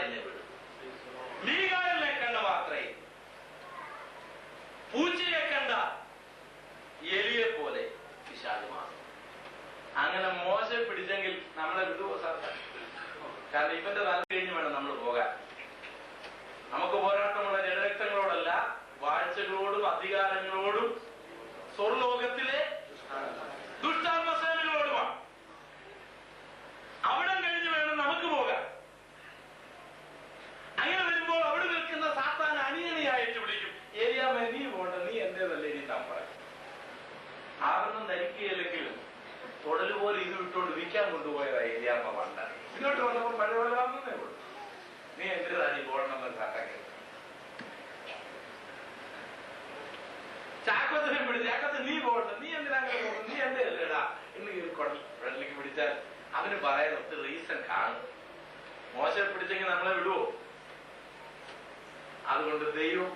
എന്നെ വിടും. മീകായലിനെ കണ്ട മാത്രമേ പൂച്ചയെ കണ്ട എലിയെ പോലെ പിശാചുമാണ്. അങ്ങനെ മോശം പിടിച്ചെങ്കിൽ നമ്മളെ വിടുവോ സാധാരണ? കാരണം ഇവന്റെ തല കഴിഞ്ഞ് വേണം നമ്മൾ പോകാൻ. നമുക്ക് പോരാട്ടമുള്ള ജനരക്തങ്ങളോടല്ല, വാഴ്ചകളോടും അധികാരങ്ങളോടും സ്വർലോകത്തിലെ ദുഷ്ടാത്മസേനകളോടുമാണ്. അവിടം കഴിഞ്ഞ് വേണം നമുക്ക് പോകാൻ. അങ്ങനെ വരുമ്പോൾ അവിടെ നിൽക്കുന്ന സാത്താൻ അണിയണിയായിട്ട് വിളിക്കും, ഏരിയാമേ നീ പോണ്ട, നീ എന്റേതല്ലേ, നീ താൻ പറയും. ആറൊന്നും ധരിക്കുകയില്ലെങ്കിലും തൊടല് പോലെ ഇത് വിട്ടുകൊണ്ട് വിൽക്കാൻ കൊണ്ടുപോയതാ ഏരിയാമ്മ പണ്ട. ഇങ്ങോട്ട് വന്നപ്പോൾ മഴ പോലെ വന്നേ ഉള്ളൂ, നീ എന്റേതാ, നീ പോകണമെന്ന് കാട്ടാക്കി. ചാക്കത്തിനെ പിടിച്ച്, ചാക്കത്ത് നീ പോകണ്ട, നീ എന്തിനാ പോകുന്നത്, നീ എന്റെ അല്ലേടാ എന്ന് കുടലിലേക്ക് പിടിച്ചാൽ അവന് പറയാൻ ഒത്തിരി റീസൺ കാണും. മോശം പിടിച്ചെങ്കിൽ നമ്മളെ വിടുവോ? അതുകൊണ്ട് ദൈവം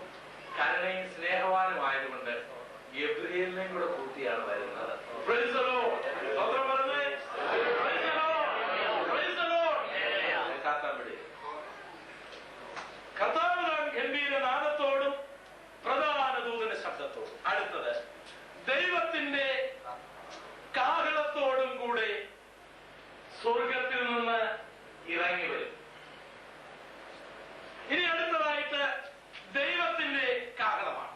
കരുണയും സ്നേഹവാനുമായതുകൊണ്ട് ഗബ്രിയേലിനെയും കൂടെ കൂട്ടിയാണ് വരുന്നത്. കർത്താവ് ഗംഭീരനാദത്തോടും പ്രധാന ദൂതന്റെ ശബ്ദത്തോടും, അടുത്തത് ദൈവത്തിന്റെ കാഹളത്തോടും കൂടെ സ്വർഗത്തിൽ നിന്ന് ഇറങ്ങി വരും. ഇനി അടുത്തതായിട്ട് ദൈവത്തിന്റെ കാഹളമാണ്.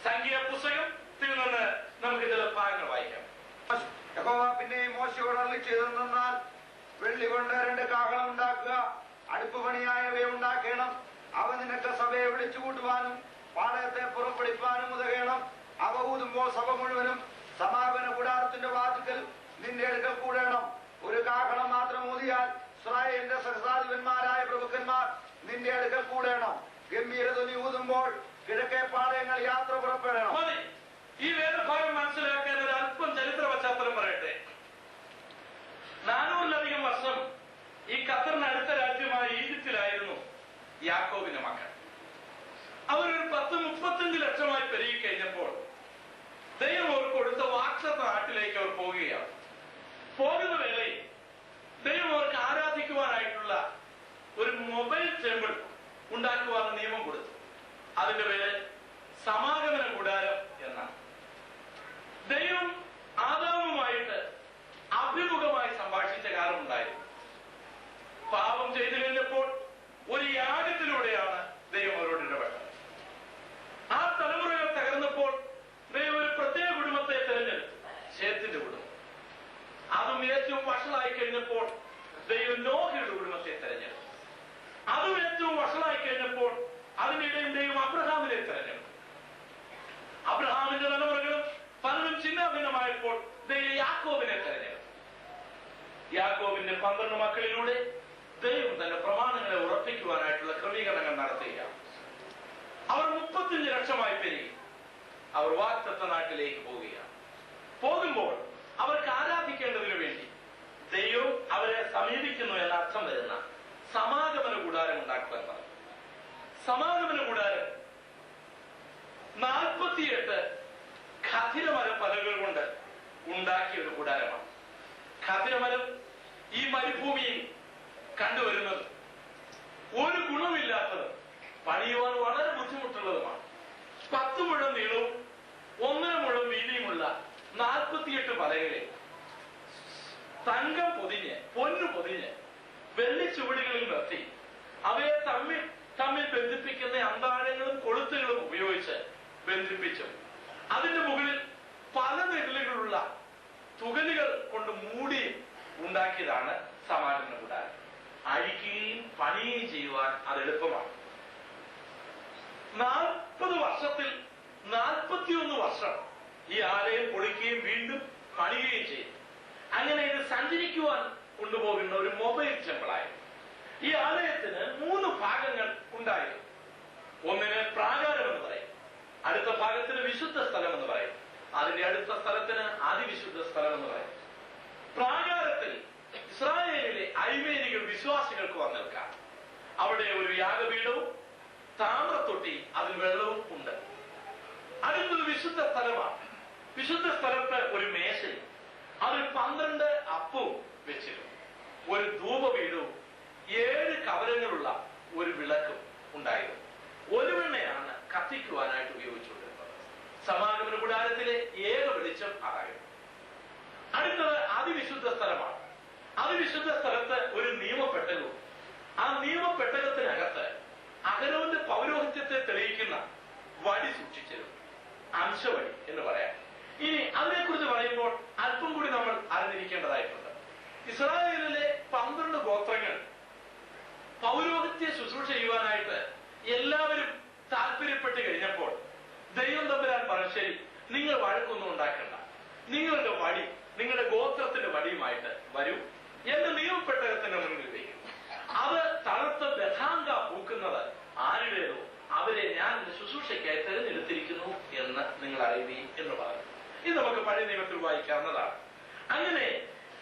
സംഖ്യ പുസ്തകത്തിൽ നിന്ന് നമുക്ക് ചില ഭാഗങ്ങൾ വായിക്കാം. യഹോവ പിന്നെ മോശയോട് അരുളി ചെയ്തെന്നാൽ, വെള്ളി കൊണ്ട് 2 കാഹളം ഉണ്ടാക്കുക, അടുപ്പുപണിയായവയെ ഉണ്ടാക്കണം. അവ നിനക്ക് സഭയെ വിളിച്ചു കൂട്ടുവാനും പാളയത്തെ പുറപ്പെടുവിപ്പാനും ഉതകണം. അവ ഊതുമ്പോൾ സഭ മുഴുവനും സമാഗമന കൂടാരത്തിന്റെ വാതിൽക്കൽ നിന്റെ അടുക്കൽ കൂടണം. ഒരു കാഹളം മാത്രം ഊതിയാൽ ഇസ്രായേലിന്റെ സഹസ്രാധിപന്മാരായ പ്രഭുക്കന്മാർ നിന്റെ അടുക്കൽ കൂടണം. ഗംഭീരധ്വനി ഊതുമ്പോൾ കിഴക്കേ പാളയങ്ങൾ യാത്ര പുറപ്പെടണം. ഈ വേദഭാഗം മനസ്സിലാക്കാൻ ഒരു അല്പം ചരിത്ര പശ്ചാത്തലം പറയട്ടെ. 400-ലധികം വർഷം ഈ ഖത്തറിന് അടുത്ത രാജ്യമായ ഈജിപ്തിലായിരുന്നു യാക്കോബിന്റെ മക്കൾ. അവരൊരു 10-35 ലക്ഷമായി പെരുകി കഴിഞ്ഞപ്പോൾ ദൈവം അവർക്ക് കൊടുത്ത വാക്സത്ത നാട്ടിലേക്ക് അവർ പോവുകയാണ്. പോകുന്ന വേളയിൽ ദൈവം അവർക്ക് ആരാധിക്കുവാനായിട്ടുള്ള ഒരു മൊബൈൽ ടെമ്പിൾ ഉണ്ടാക്കുവാനുള്ള നിയമം കൊടുത്തു. അതിന്റെ പേര് സമാഗമന കൂടാരം എന്നാണ്. ദൈവം ആദാമുമായിട്ട് അഭിമുഖമായി സംഭാഷിച്ച കാലം ഉണ്ടായിരുന്നു. പാപം ചെയ്തു കഴിഞ്ഞപ്പോൾ ഒരു യാഗത്തിലൂടെയാണ് ദൈവം അവരോട് ഇടപെട്ടത്. ആ തലമുറകൾ തകർന്നപ്പോൾ ദൈവം ഒരു പ്രത്യേക കുടുംബത്തെ തിരഞ്ഞെടുത്തു, ശേത്തിന്റെ കുടുംബം. അതും ഏറ്റവും വഷളായി കഴിഞ്ഞപ്പോൾ ദൈവം നോഹയുടെ കുടുംബത്തെ തിരഞ്ഞെടുത്തു. അതും ഏറ്റവും വഷളായി കഴിഞ്ഞപ്പോൾ അതിനിടയിൽ ദൈവം അബ്രഹാമിനെ തിരഞ്ഞെടുത്തു. അബ്രഹാമിന്റെ തലമുറകളും പലരും ചിഹ്നഭിന്നമായപ്പോൾ ദൈവം യാക്കോബിനെ തിരഞ്ഞെടുത്തു. യാക്കോബിന്റെ 12 മക്കളിലൂടെ ദൈവം തന്റെ പ്രമാണങ്ങളെ ഉറപ്പിക്കുവാനായിട്ടുള്ള ക്രമീകരണങ്ങൾ നടത്തുകയാണ്. അവർ 35 ലക്ഷമായി പെരുകി. അവർ വാഗ്ദത്ത നാട്ടിലേക്ക് പോവുകയാണ്. പോകുമ്പോൾ അവർക്ക് ആരാധിക്കേണ്ടതിനു വേണ്ടി ദൈവം അവരെ സമീപിക്കുന്നു എന്ന അർത്ഥം വരുന്ന സമാഗമന കൂടാരം ഉണ്ടാക്കുവാൻ പറഞ്ഞു. സമാഗമന കൂടാരം 48 ഖദിരമര പലകൾ കൊണ്ട് ഉണ്ടാക്കിയ ഒരു കൂടാരമാണ്. ഖദിരമരം ഈ മരുഭൂമിയിൽ കണ്ടുവരുന്നത് ഒരു ഗുണമില്ലാത്തതും പണിയുവാൻ വളരെ ബുദ്ധിമുട്ടുള്ളതുമാണ്. 10 മുഴം നീളവും 1.5 മുഴം വീതിയുമുള്ള 48 പലകളിൽ തങ്കം പൊതിഞ്ഞ്, പൊന്നു പൊതിഞ്ഞ്, വെള്ളി ചുവടുകളിൽ നിർത്തി അവയെ തമ്മിൽ ബന്ധിപ്പിക്കുന്ന അന്താഴങ്ങളും കൊളുത്തുകളും ഉപയോഗിച്ച് ബന്ധിപ്പിച്ചു. അതിന്റെ മുകളിൽ പല നെല്ലുകളുള്ള തുകലുകൾ കൊണ്ട് മൂടി ഉണ്ടാക്കിയതാണ് സമാഗമന കൂടാരം. അഴിക്കുകയും പണിയുകയും ചെയ്യുവാൻ അത് എളുപ്പമാണ്. 40 വർഷത്തിൽ 41 വർഷം ഈ ആലയം പൊളിക്കുകയും വീണ്ടും പണിയുകയും ചെയ്തു. അങ്ങനെ ഇത് സഞ്ചരിക്കുവാൻ കൊണ്ടുപോകുന്ന ഒരു മൊബൈൽ ടെമ്പിളായിരുന്നു. ഈ ആലയത്തിന് 3 ഭാഗങ്ങൾ ഉണ്ടായിരുന്നു. ഒന്നിന് പ്രാകാരം എന്ന് പറയും, അടുത്ത ഭാഗത്തിന് വിശുദ്ധ സ്ഥലം എന്ന് പറയും, അതിന്റെ അടുത്ത സ്ഥലത്തിന് അതിവിശുദ്ധ സ്ഥലം എന്ന് പറയും. പ്രാകാരത്തിൽ ഇസ്രായേലിലെ അയ്മേനികൾ വിശ്വാസികൾക്ക് വന്നേൽക്കാം. അവിടെ ഒരു യാഗപീഠവും താമ്രത്തൊട്ടി, അതിൽ വെള്ളവും ഉണ്ട്. അടുത്തത് വിശുദ്ധ സ്ഥലമാണ്. വിശുദ്ധ സ്ഥലത്ത് ഒരു മേശയും അതിൽ 12 അപ്പവും വെച്ചിരുന്നു. ഒരു ധൂപപീഠവും 7 കവരങ്ങളുള്ള ഒരു വിളക്കും ഉണ്ടായിരുന്നു. ഒരു വെണ്ണയാണ് കത്തിക്കുവാനായിട്ട് ഉപയോഗിച്ചുകൊണ്ടിരുന്നത്. സമാഗമന കൂടാരത്തിലെ ഏക വെളിച്ചം അതായിരുന്നു. അടുത്തത് അതിവിശുദ്ധ സ്ഥലമാണ്. അതിവിശുദ്ധ സ്ഥലത്ത് ഒരു നിയമപ്പെട്ടകവും, ആ നിയമപ്പെട്ടകത്തിനകത്ത് അഹരോന്റെ പൗരോഹിത്യത്തെ തെളിയിക്കുന്ന വടി സൂക്ഷിച്ചിരുന്നു. അംശവടി എന്ന് പറയാം. ഇനി അതിനെക്കുറിച്ച് പറയുമ്പോൾ അല്പം കൂടി നമ്മൾ അറിഞ്ഞിരിക്കേണ്ടതായിട്ടുണ്ട്. ഇസ്രായേലിലെ 12 ഗോത്രങ്ങൾ പൗരോഹിത്യ ശുശ്രൂഷ ചെയ്യുവാനായിട്ട് എല്ലാവരും താല്പര്യപ്പെട്ട് കഴിഞ്ഞപ്പോൾ ദൈവം തമ്പുരാൻ പറഞ്ഞു, ശരി, നിങ്ങൾ വഴക്കൊന്നും ഉണ്ടാക്കണ്ട, നിങ്ങളുടെ വടി നിങ്ങളുടെ ഗോത്രത്തിന്റെ വടിയുമായിട്ട് വരൂ, എന്റെ നിയമപ്പെട്ടകത്തിന്റെ മുന്നിൽ വയ്ക്കും. അത് തളർത്ത ബഥാങ്ക പൂക്കുന്നത് ആരുടേതോ അവരെ ഞാൻ ശുശ്രൂഷയ്ക്കായി തെരഞ്ഞെടുത്തിരിക്കുന്നു എന്ന് നിങ്ങൾ അറിയുകയും എന്ന് പറഞ്ഞു. ഇത് നമുക്ക് പഴയ നിയമത്തിൽ വായിക്കാവുന്നതാണ്. അങ്ങനെ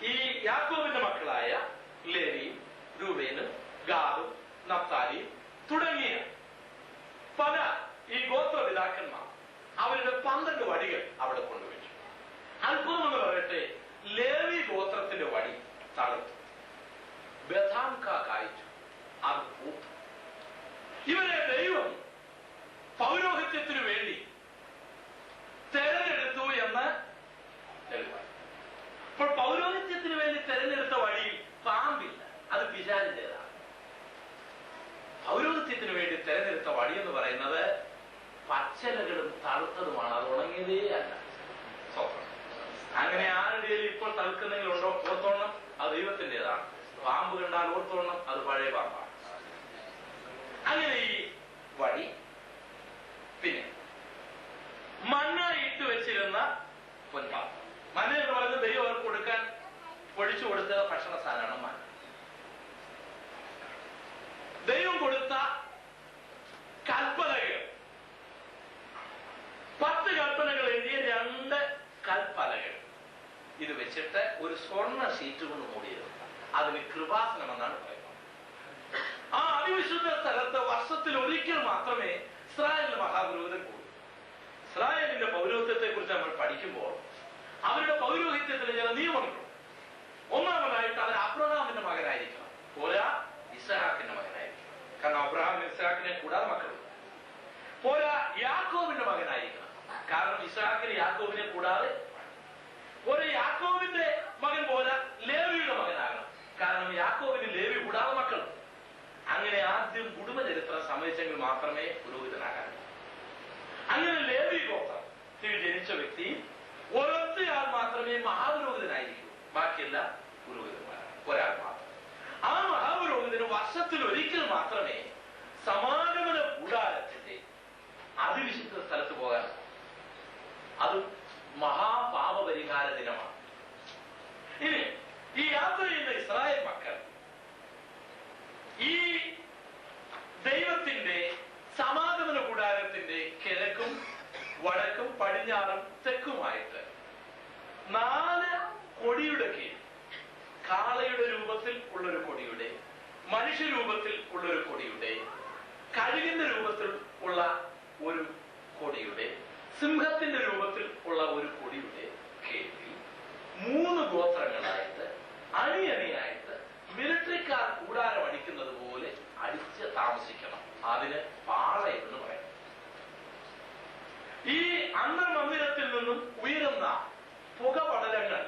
ഈ യാക്കോബിന്റെ മക്കളായ ലേവിയും രൂബേനും ഗാദും നഫ്താലിയും തുടങ്ങിയ പല ഈ ഗോത്രപിതാക്കന്മാർ അവരുടെ 12 വടികൾ അവിടെ കൊണ്ടുവച്ചു. അത്ഭുതമെന്ന് പറയട്ടെ, ലേവി ഗോത്രത്തിന്റെ വടി തളർത്തു, ബഥാംക കായ്ച്ചു, അത് പൂത്തു. ഇവരെ ദൈവം പൗരോഹിത്യത്തിനു വേണ്ടി തെരഞ്ഞെടുത്തു എന്ന് തെളിവായി. അപ്പോൾ പൗരോഹിത്യത്തിന് വേണ്ടി തെരഞ്ഞെടുത്ത വഴിയിൽ പാമ്പില്ല, അത് പിശാചിന്റേതാണ്. പൗരോഹിത്യത്തിന് വേണ്ടി തെരഞ്ഞെടുത്ത വടി എന്ന് പറയുന്നത് പച്ചലകളും തളുത്തതുമാണ്, അത് ഉണങ്ങിയതേ അല്ല. അങ്ങനെ ആരുടെയും ഇപ്പോൾ തളുക്കുന്നെങ്കിലുണ്ടോ ഓർത്തോണം, അത് ദൈവത്തിൻ്റെതാണ്. പാമ്പ് കണ്ടാൽ ഓർത്തോണം, അത് പഴയ പാമ്പാണ്. അങ്ങനെ ഈ വടി, പിന്നെ മണ്ണ ഇട്ട് വെച്ചിരുന്ന പൊൻപാത്രം. മണ്ണ എന്ന് പറയുന്നത് ദൈവം അവർക്ക് കൊടുക്കാൻ പൊഴിച്ചു കൊടുത്ത ഭക്ഷണ സാധനമാണ് മണ്ണ. ദൈവം കൊടുത്ത കൽപ്പനകൾ, 10 കൽപ്പനകൾ എഴുതിയ 2 കൽപ്പലകൾ ഇത് വെച്ചിട്ട് ഒരു സ്വർണ്ണ ഷീറ്റ് കൊണ്ട് മൂടിയിരുന്നു. അതിന് കൃപാസനം എന്നാണ് പറയുന്നത്. ആ അതിവിശുദ്ധ സ്ഥലത്ത് വർഷത്തിൽ ഒരിക്കൽ മാത്രമേ ഇസ്രായേലിന്റെ മഹാപുരോഹിതൻ കൂടും. ഇസ്രായേലിന്റെ പൗരോഹിത്യത്തെ കുറിച്ച് നമ്മൾ പഠിക്കുമ്പോൾ അവരുടെ പൗരോഹിത്യത്തിൽ ചില നിയമങ്ങളുണ്ട്. ഒന്നാമതായിട്ട് അവർ അബ്രഹാമിന്റെ മകനായിരിക്കണം, പോരാ ഇസ്ഹാക്കിന്റെ മകനായിരിക്കണം. കാരണം അബ്രഹാം ഇസ്ഹാക്കിനെ കൂടാതെ മക്കളുണ്ട്. പോരാ യാക്കോബിന്റെ മകനായിരിക്കണം, കാരണം ഇസ്ഹാക്കിന് യാക്കോബിനെ കൂടാതെ. പോരാ യാക്കോബിന്റെ മകൻ പോരാ ലേവിയുടെ മകനാകണം, കാരണം യാക്കോബിന് ലേവി കൂടാതെ മക്കളുണ്ട്. അങ്ങനെ ആദ്യം കുടുംബചരിത്രം സമ്മതിച്ചെങ്കിൽ മാത്രമേ പുരോഹിതനാകാൻ. അങ്ങനെ ലേവി ഗോത്രത്തിൽ ജനിച്ച വ്യക്തി ഒരൊറ്റയാൾ മാത്രമേ മഹാപുരോഹിതനായിരിക്കൂ, ബാക്കിയെല്ലാം പുരോഹിതന്മാരാണ്. ഒരാൾ മാത്രം. ആ മഹാപുരോഹിതന് വർഷത്തിൽ ഒരിക്കൽ മാത്രമേ സമാഗമന കൂടാരത്തിന്റെ അതിവിശുദ്ധ സ്ഥലത്ത് പോകാൻ. അത് മഹാപാപപരിഹാര ദിനമാണ്. ഇനി ഈ യാത്ര ചെയ്യുന്ന ഇസ്രായേൽ മക്കൾ ഈ ദൈവത്തിന്റെ സമാഗമന കൂടാരത്തിന്റെ കിഴക്കും വടക്കും പടിഞ്ഞാറും തെക്കുമായിട്ട് 4 കൊടിയുടെ കീഴിൽ, കാളയുടെ രൂപത്തിൽ ഉള്ളൊരു കൊടിയുടെ, മനുഷ്യരൂപത്തിൽ ഉള്ളൊരു കൊടിയുടെ, കഴുകിന്റെ രൂപത്തിൽ ഉള്ള ഒരു കൊടിയുടെ, സിംഹത്തിന്റെ രൂപത്തിൽ ഉള്ള ഒരു കൊടിയുടെ കീഴിൽ 3 ഗോത്രങ്ങളായിട്ട് അണിയണിയായിട്ട് മിലിറ്ററിക്കാർ കൂടാരം അടിക്കുന്നത് പോലെ അടിച്ച് താമസിക്കണം. അതിന് പാളയം എന്ന് പറയും. ഈ അന്തർമന്ദിരത്തിൽ നിന്നും ഉയരുന്ന പുകപടലങ്ങൾ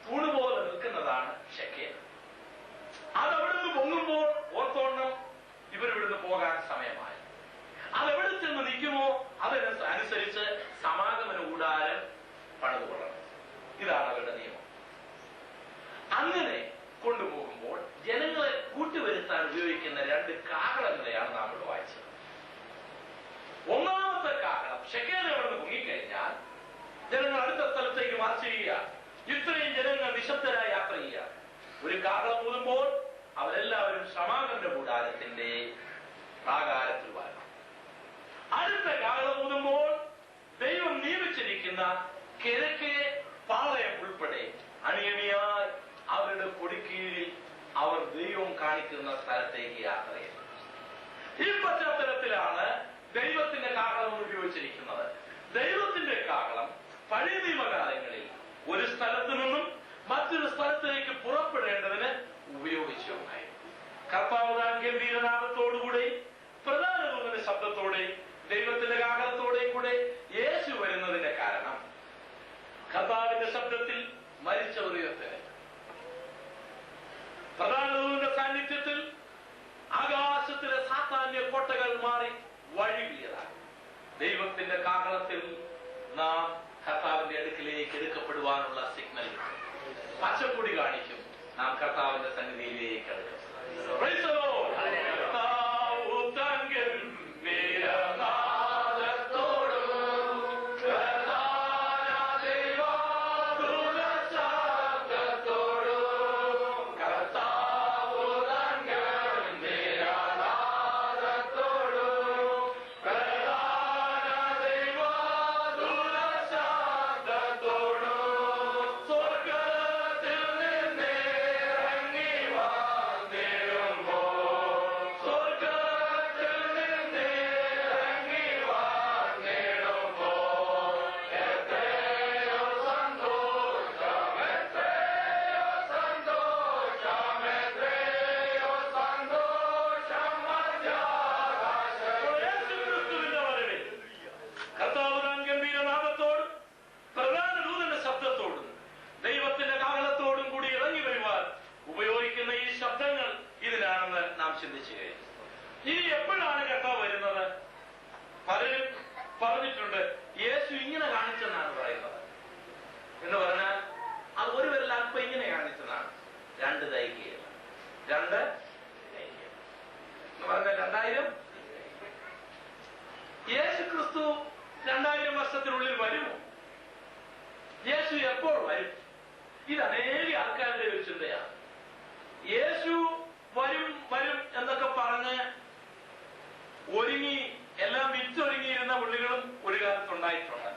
തൂണുപോലെ നിൽക്കുന്നതാണ് ഷെക്കേന. അതവിടുന്ന് പൊങ്ങുമ്പോൾ ഓർത്തോണം, ഇവരിവിടുന്ന് പോകാൻ സമയമായി. അതെവിടെ ചെന്ന് നിൽക്കുമോ അതനുസരിച്ച് സമാഗമന കൂടാരം പണിതുകൊള്ളണം. ഇതാണ് അവരുടെ നിയമം. അങ്ങനെ കൊണ്ടുപോകുമ്പോൾ ജനങ്ങളെ കൂട്ടിവരുത്താൻ ഉപയോഗിക്കുന്ന 2 കാഹളങ്ങളെയാണ് നാം ഇവിടെ വായിച്ചത്. ഒന്നാമത്തെ കാഹളം ഷെക്കേന അവിടെ നിന്ന് പൊങ്ങിക്കഴിഞ്ഞാൽ ജനങ്ങൾ അടുത്ത സ്ഥലത്തേക്ക് മാർച്ച് ചെയ്യുക. ഇത്രയും ജനങ്ങൾ നിശബ്ദരായി യാത്ര ചെയ്യുക. ഒരു കാഹളം ഊതുമ്പോൾ അവരെല്ലാവരും സമാഗമന കൂടാരത്തിന്റെ പ്രാകാരത്തിൽ വരണം. അടുത്ത കാഹളം ഊതുമ്പോൾ ദൈവം നിയമിച്ചിരിക്കുന്ന കിഴക്കേ പാളയം ഉൾപ്പെടെ അണിയണിയായി അവരുടെ കൊടിക്കീഴിൽ അവർ ദൈവം കാണിക്കുന്ന സ്ഥലത്തേക്ക് യാത്ര ചെയ്യുന്നത്. ഈ പശ്ചാത്തലത്തിലാണ് ദൈവത്തിന്റെ കാഹളം ഉപയോഗിച്ചിരിക്കുന്നത്. ദൈവത്തിന്റെ കാഹളം പഴയ നിയമകാലങ്ങളിൽ ഒരു സ്ഥലത്ത് നിന്നും മറ്റൊരു സ്ഥലത്തേക്ക് പുറപ്പെടേണ്ടതിന് ഉപയോഗിച്ചു. കർത്താവ് ഗംഭീരനാദത്തോടുകൂടെ പ്രധാന ദൂതന്റെ ശബ്ദത്തോടെ ദൈവത്തിന്റെ കാഹളത്തോടെയും കൂടെ യേശു വരുന്നതിന്റെ കാരണം കർത്താവിന്റെ ശബ്ദത്തിൽ മരിച്ചവർ ഉയർത്തെഴുന്നേൽക്കും. പ്രധാന ദൂതന്റെ സാന്നിധ്യത്തിൽ ആകാശത്തിലെ സാത്താന്യ കോട്ടകൾ മാറി വഴിവിയതാണ്. ദൈവത്തിന്റെ കാഹളത്തിൽ നാം കർത്താവിന്റെ അടുക്കിലേക്ക് എടുക്കപ്പെടുവാനുള്ള സിഗ്നൽ പച്ചക്കൊടി കാണിക്കും. നാം കർത്താവിന്റെ സന്നിധിയിലേക്ക് എടുക്കും. Praise the Lord. കർത്താവ് താൻ ഗംഭീരനാദത്തോടും പ്രധാന ദൈവദൂതശബ്ദത്തോടും കർത്താവ് താൻ ഗംഭീരനാദത്തോടും പ്രധാന ദൈവദൂതശബ്ദത്തോടും സ്വർഗ്ഗത്തിൽ നിന്നിറങ്ങി വന്നിടുമ്പോൾ സ്വർഗ്ഗത്തിൽ നിന്നിറങ്ങി വന്നിടുമ്പോൾ എത്രയോ സന്തോഷം എത്രയോ സന്തോഷം എത്രയോ സന്തോഷം മധ്യാകാശത്തിൽ. യേശുക്രിസ്തുവിന്റെ വരവിൽ കർത്താവ് താൻ ഗംഭീരനാദത്തോടും പ്രധാന ദൂതന്റെ ശബ്ദത്തോടും ദൈവത്തിന്റെ കാഹളത്തോടും കൂടി ഇറങ്ങി വരുവാൻ ഉപയോഗിക്കുന്ന ഈ ശബ്ദങ്ങൾ ഇതിനാണെന്ന് നാം ചിന്തിച്ചു കഴിഞ്ഞു. ഇനി എപ്പോഴാണ് കർത്താവ് വരുന്നത്? പലരും പറഞ്ഞിട്ടുണ്ട് യേശു ഇങ്ങനെ കാണിച്ചെന്നാണ് പറയുന്നത്. എന്ന് പറഞ്ഞാൽ അത് ഒരു വിരൽ അല്പം ഇങ്ങനെ കാണിച്ചതാണ്. രണ്ട് ദൈഹികം എന്ന് പറഞ്ഞാൽ 2000 യേശു ക്രിസ്തു 2000 വർഷത്തിനുള്ളിൽ വരുമോ? യേശു എപ്പോൾ വരും? ഇത് അനേക ആൾക്കാരുടെ ഒരു ചിന്തയാണ്. യേശു വരും വരും എന്നൊക്കെ പറഞ്ഞ് ഒരുങ്ങി എല്ലാം വിറ്റൊരുങ്ങിയിരുന്ന പുള്ളികളും ഒരു കാലത്തുണ്ടായിട്ടുണ്ട്.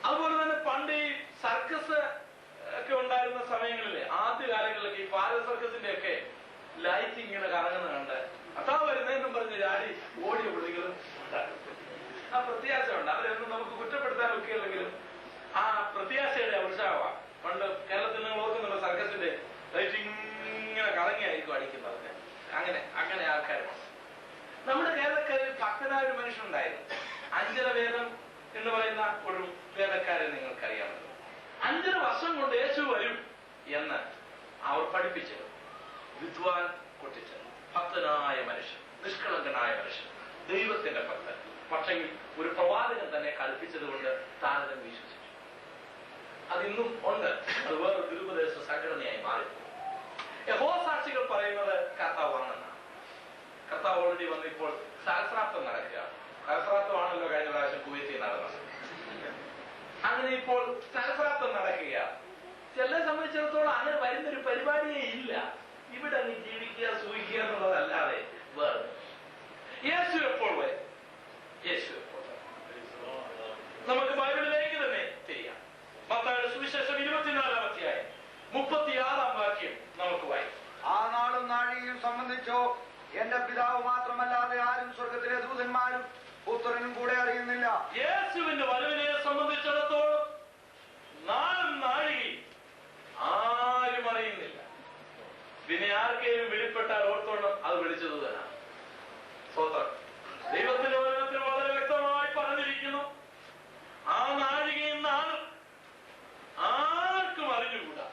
അതുപോലെ തന്നെ പണ്ട് ഈ സർക്കസ് ഒക്കെ ഉണ്ടായിരുന്ന സമയങ്ങളില് ആദ്യ കാലങ്ങളിലൊക്കെ ഈ ഭാരത സർക്കസിന്റെ ഒക്കെ ലൈറ്റ് ഇങ്ങനെ കറങ്ങുന്ന കണ്ട് അതാ വരുന്നതെന്നും പറഞ്ഞ് ചാടി ഓടിയ പുള്ളികളും ഉണ്ടായിരുന്നു. ആ പ്രത്യാശ ഉണ്ട്. അവരൊന്നും നമുക്ക് കുറ്റപ്പെടുത്താൻ ഒക്കെയുള്ളെങ്കിലും ആ പ്രത്യാശയുടെ ഉത്സാഹമാണ്. പണ്ട് കേരളത്തിൽ നിങ്ങൾ ഓർക്കുന്നുണ്ട് സർക്കസിന്റെ ലൈറ്റ് ഇങ്ങനെ കറങ്ങിയായിരിക്കും അടിക്കുന്നത്. അങ്ങനെ ആൾക്കാരുണ്ട്. നമ്മുടെ കേരളക്കാരിൽ ഭക്തനായ ഒരു മനുഷ്യനുണ്ടായിരുന്നു. അഞ്ചര വേദം എന്ന് പറയുന്ന ഒരു വേദക്കാരൻ നിങ്ങൾക്കറിയാമല്ലോ. 5.5 വർഷം കൊണ്ട് യേശു വരും എന്ന് അവർ പഠിപ്പിച്ചത്. വിദ്വാൻ കൊട്ടിച്ചത്, ഭക്തനായ മനുഷ്യൻ, നിഷ്കളങ്കനായ മനുഷ്യൻ, ദൈവത്തിന്റെ ഭക്തൻ. പക്ഷെങ്കിൽ ഒരു പ്രവാചകൻ തന്നെ കൽപ്പിച്ചത് കൊണ്ട് താരതമ്യം വിശ്വസിച്ചു. അതിന്നും ഉണ്ട്. അത് വേറെ ദുരുപദേശ സംഘടനയായി മാറി. യഹോസാക്ഷികൾ പറയുന്നത് കർത്താവ് വന്നെന്നാണ്. കർത്താവ് ഓൾറെഡി വന്നിപ്പോൾ സഹസ്രാബ്ദം നടക്കുകയാണ്. സഹസ്രാബ്ദമാണല്ലോ കഴിഞ്ഞ പ്രാവശ്യം കുവൈത്തിൽ നടന്നത്. അങ്ങനെ ഇപ്പോൾ സഹസ്രാബ്ദം നടക്കുകയാണ്. ചിലരെ സംബന്ധിച്ചിടത്തോളം അങ്ങനെ വരുന്നൊരു പരിപാടിയേ ഇല്ല. ഇവിടെ അങ്ങ് ജീവിക്കുക സൂഹിക്കുക എന്നുള്ളതല്ലാതെ വേറെ. യേശു എപ്പോൾ വരും? യേശു എപ്പോൾ വരും? നമുക്ക് ബൈബിളിലേക്ക് തന്നെ തിരിയാം. മത്തായിയുടെ സുവിശേഷം 24-ാം അധ്യായം 36-ാം വാക്യം നമുക്ക് വായിക്കാം. ആ നാളും നാഴികയും സംബന്ധിച്ചോ എന്റെ പിതാവ് മാത്രമല്ലാതെ ആരും സ്വർഗത്തിലെ ദൂതന്മാരും പുത്രനും കൂടെ അറിയുന്നില്ല. യേശുവിന്റെ വരവിനെ സംബന്ധിച്ചിടത്തോളം നാളും നാഴികയും ആരും അറിയുന്നില്ല. പിന്നെ ആർക്കെങ്കിലും വെളിപ്പെട്ടാൽ ഓർത്തോണം അത് വിളിച്ചത് തന്നെ. സ്വതന്ത്രം ദൈവത്തിന്റെ വചനത്തിൽ വളരെ വ്യക്തമായി പറഞ്ഞിരിക്കുന്നു. ആ നാഴികയും നാളും ആർക്കും അറിഞ്ഞുകൂടാ.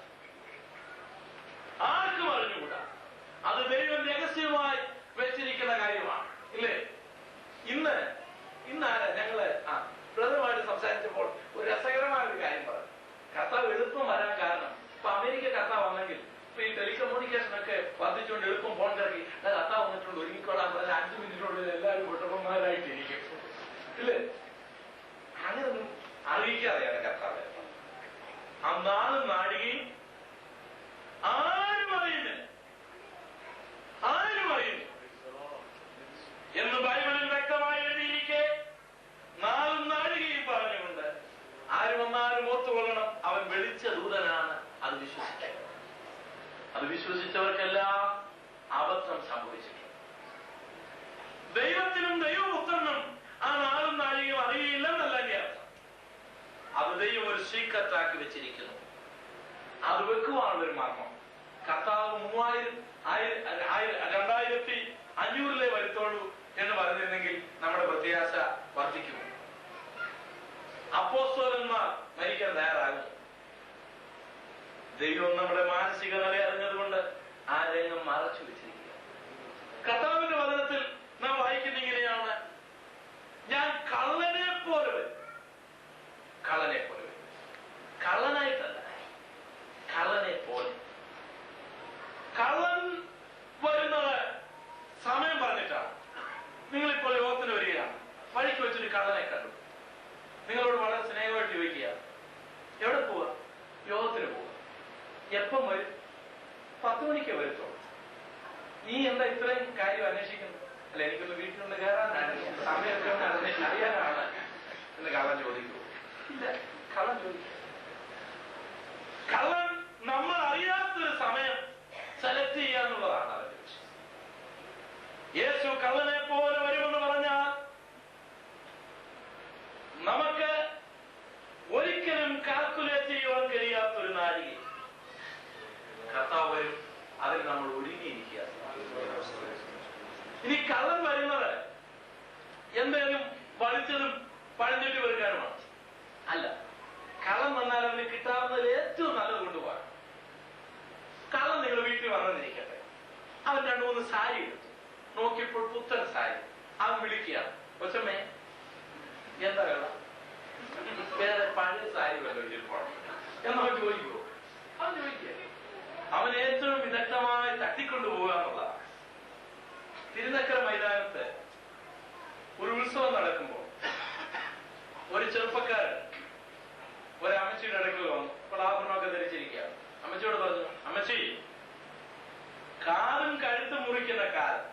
ആർക്കും അറിഞ്ഞുകൂടാ. അത് ദൈവം രഹസ്യമായി വെച്ചിരിക്കുന്ന കാര്യമാണ്. ഇല്ലേ? ഇന്ന് ഞങ്ങള് ബ്രദറുമായിട്ട് സംസാരിച്ചപ്പോൾ ഒരു രസകരമായ ഒരു കാര്യം പറഞ്ഞു. കർത്താവ് എളുപ്പം വരാൻ കാരണം ഇപ്പൊ അമേരിക്ക കർത്താവ് വന്നെങ്കിൽ ഇപ്പൊ ഈ ടെലികമ്മ്യൂണിക്കേഷൻ ഒക്കെ വർദ്ധിച്ചുകൊണ്ട് എളുപ്പം ഫോൺ തിരക്കി കർത്താവ് വന്നിട്ടുണ്ട് ഒരുങ്ങിക്കോളാൻ പറഞ്ഞ 5 മിനിറ്റിനുള്ളിൽ എല്ലാവരും കുട്ടപ്പന്മാരായിട്ടിരിക്കും. ഇല്ലേ? അങ്ങനൊന്നും അറിയിക്കാതെയാണ് കർത്താവ്. ആ നാളും നാഴികയും ആരും അറിയുന്നില്ല. ആരും അറിയുന്നില്ല എന്ന് ബൈബിളിൽ വ്യക്തമായി എഴുതിയിരിക്കെ നാളും നാഴികയും പറഞ്ഞുകൊണ്ട് ആരും വന്നാലും ഓർത്തുകൊള്ളണം, അവൻ വെളിച്ച ദൂതനാണ്. അത് വിശ്വസിച്ചു. അത് വിശ്വസിച്ചവർക്കെല്ലാം അബദ്ധം സംഭവിച്ചിട്ടുണ്ട്. ദൈവത്തിനും ദൈവപുത്രനും ആ നാളും നാഴികയും അറിയില്ലെന്നല്ല എന്റെ അർത്ഥം. അത് ദൈവം ഒരു സീക്രട്ടാക്കി വെച്ചിരിക്കുന്നു. അത് വെക്കുവാനുള്ളൊരു മർമ്മം കർത്താവ് 2500 വരുത്തോളൂ എന്ന് പറഞ്ഞിരുന്നെങ്കിൽ നമ്മുടെ പ്രത്യാശ വർദ്ധിക്കും. അപ്പോസ്തലന്മാർ മരിക്കാൻ തയ്യാറാകും. ദൈവം നമ്മുടെ മാനസിക നില അറിഞ്ഞതുകൊണ്ട് ആ രംഗം മറച്ചു വെച്ചിരിക്കുക. കർത്താവിന്റെ വചനത്തിൽ നാം വായിക്കുന്ന ഇങ്ങനെയാണ്, ഞാൻ കള്ളനെ പോലെ വരും. കള്ളനെ പോലെ വരും. കള്ളനായിട്ടല്ല, കള്ളനെ പോലെ. കള്ളൻ വരുന്നത് സമയം പറഞ്ഞിട്ടാണ്. നിങ്ങളിപ്പോൾ യോഗത്തിന് വരികയാണ്, വഴിക്ക് വെച്ചൊരു കള്ളനെ കണ്ടു. നിങ്ങളോട് വളരെ സ്നേഹമായിട്ട് ചോദിക്കുക, എവിടെ പോവാ? യോഗത്തിന് പോവുക. എപ്പം വരും? 10 മണിക്കേ വരുത്തുള്ളൂ. നീ എന്താ ഇത്രയും കാര്യം അന്വേഷിക്കുന്നത്? അല്ല, എനിക്കൊന്ന് വീട്ടിലൊന്ന് കയറാനാണ്, സമയമൊക്കെ ഒന്ന് അറിയാനാണ് എന്ന് കള്ളൻ ചോദിക്കൂ. ഇല്ല, കള്ളൻ ചോദിക്കും. കള്ളൻ നമ്മൾ അറിയാത്തൊരു സമയം സെലക്ട് ചെയ്യാന്നുള്ളതാണ് അവന്റെ വിഷയം. യേശു കള്ളനെ പോലെ വരുമെന്ന് പറഞ്ഞാൽ നമുക്ക് ഒരിക്കലും കാൽക്കുലേറ്റ് ചെയ്യുവാൻ കഴിയാത്തൊരു നാഴിക കർത്താവ് വരും. അതിൽ നമ്മൾ ഒരുങ്ങിയിരിക്കുക. ഇനി കള്ളൻ വരുന്നത് എന്തെങ്കിലും വലിച്ചതും പഴഞ്ഞിട്ട് വെറുക്കാനുമാണ്? അല്ല, കള്ളൻ വന്നാൽ അവന് കിട്ടാവുന്നതിൽ ഏറ്റവും നല്ലത് കൊണ്ടുപോകാൻ. കള്ളൻ നിങ്ങൾ വീട്ടിൽ വന്നെന്നിരിക്കട്ടെ, അവൻ 2-3 സാരി എടുത്തു. നോക്കിയപ്പോൾ പുത്തൻ സാരി. അവൻ വിളിക്കുകയാണ്, കൊച്ചമ്മേ എന്താ കള്ള? വേറെ പഴയ സാരി വല്ല പോകണം എന്നവൻ ചോദിക്കുമോ? അവൻ ചോദിക്കുക. അവൻ ഏറ്റവും വിദഗ്ധമായി തട്ടിക്കൊണ്ടുപോകുക എന്നുള്ളതാണ്. തിരുനക്കര മൈതാനത്ത് ഒരു ഉത്സവം നടക്കുമ്പോൾ ഒരു ചെറുപ്പക്കാരൻ ഒരമ്മച്ചിയുടെ അടുക്കൽ വന്നു. അപ്പോൾ ആഭരണമൊക്കെ ധരിച്ചിരിക്കുകയാണ്. അമ്മച്ചിയോട് പറഞ്ഞു, അമ്മച്ചി, കാലും കഴുത്ത് മുറിക്കുന്ന കാലം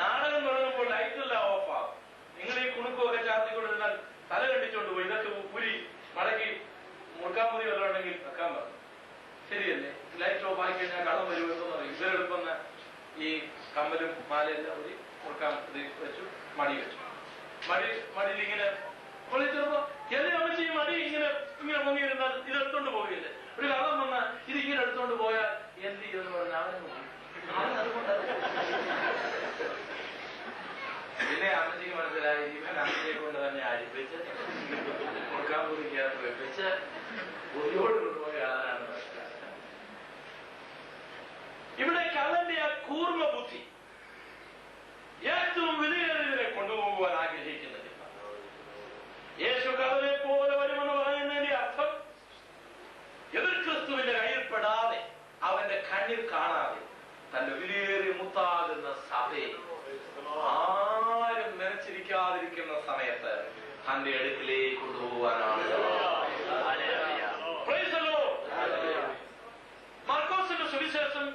നാടകം തുടങ്ങുമ്പോൾ ലൈറ്റെല്ലാം ഓഫാകും. നിങ്ങൾ ഈ കുണുക്കുമൊക്കെ ചാർത്തിക്കൊണ്ടിരുന്നാൽ തല കണ്ടിച്ചോണ്ട് പോയി. ഇതൊക്കെ ഉരി മടക്കി മുറുക്കാൻ മതി വല്ലതും ഉണ്ടെങ്കിൽ വെക്കാൻ പറഞ്ഞു. ശരിയല്ലേ? ലൈറ്റ് ഓഫ് ആയി കഴിഞ്ഞാൽ കള്ളം വരുമെന്ന് പറയും. ഇവരെടുക്കുന്ന ഈ കമ്മലും മാലയെല്ലാം ഒരു മുറുക്കാൻ വെച്ചു, മടി വെച്ചു. മടിയിൽ ഇങ്ങനെ ചെറുപ്പോ എന്നെ അമ്മച്ചി ഈ മടി ഇങ്ങനെ പൊങ്ങിയിരുന്നാൽ ഇത് എടുത്തോണ്ട് പോകില്ലേ? ഒരു കള്ളം വന്നാൽ ഇത് ഇങ്ങനെ എടുത്തോണ്ട് പോയാൽ എന്ത് ചെയ്യുമെന്ന് പറഞ്ഞാൽ അവനെ നോക്കി. പിന്നെ അമ്മച്ചിക്ക് മനസ്സിലായി, ഇവൻ അമ്മച്ചിയെ കൊണ്ട് തന്നെ അരിപ്പിച്ച് മുറുക്കാൻ മുറിക്കകത്ത് വെപ്പിച്ച് ഒരിയോട് കൊണ്ടുപോയ ആളാണ്. ഇവിടെ കള്ളന്റെ ആ കൂർമ്മ ബുദ്ധി ഏറ്റവും വിലയേറിയതിനെ കൊണ്ടുപോകുവാൻ ആഗ്രഹിക്കുന്നില്ല. യേശു കള്ളനെ പോലെ വരുമെന്ന് പറയുന്നതിന്റെ അർത്ഥം എതിർ ക്രിസ്തുവിന്റെ കയ്യിൽപ്പെടാതെ, അവന്റെ കണ്ണിൽ കാണാതെ തന്റെ വിലയേറിയ മുത്താകുന്ന സഭയെ ആരും നനച്ചിരിക്കാതിരിക്കുന്ന സമയത്ത് തന്റെ അടുക്കിലേക്ക് കൊണ്ടുപോകാനാണ്. മർക്കോസിന്റെ സുവിശേഷം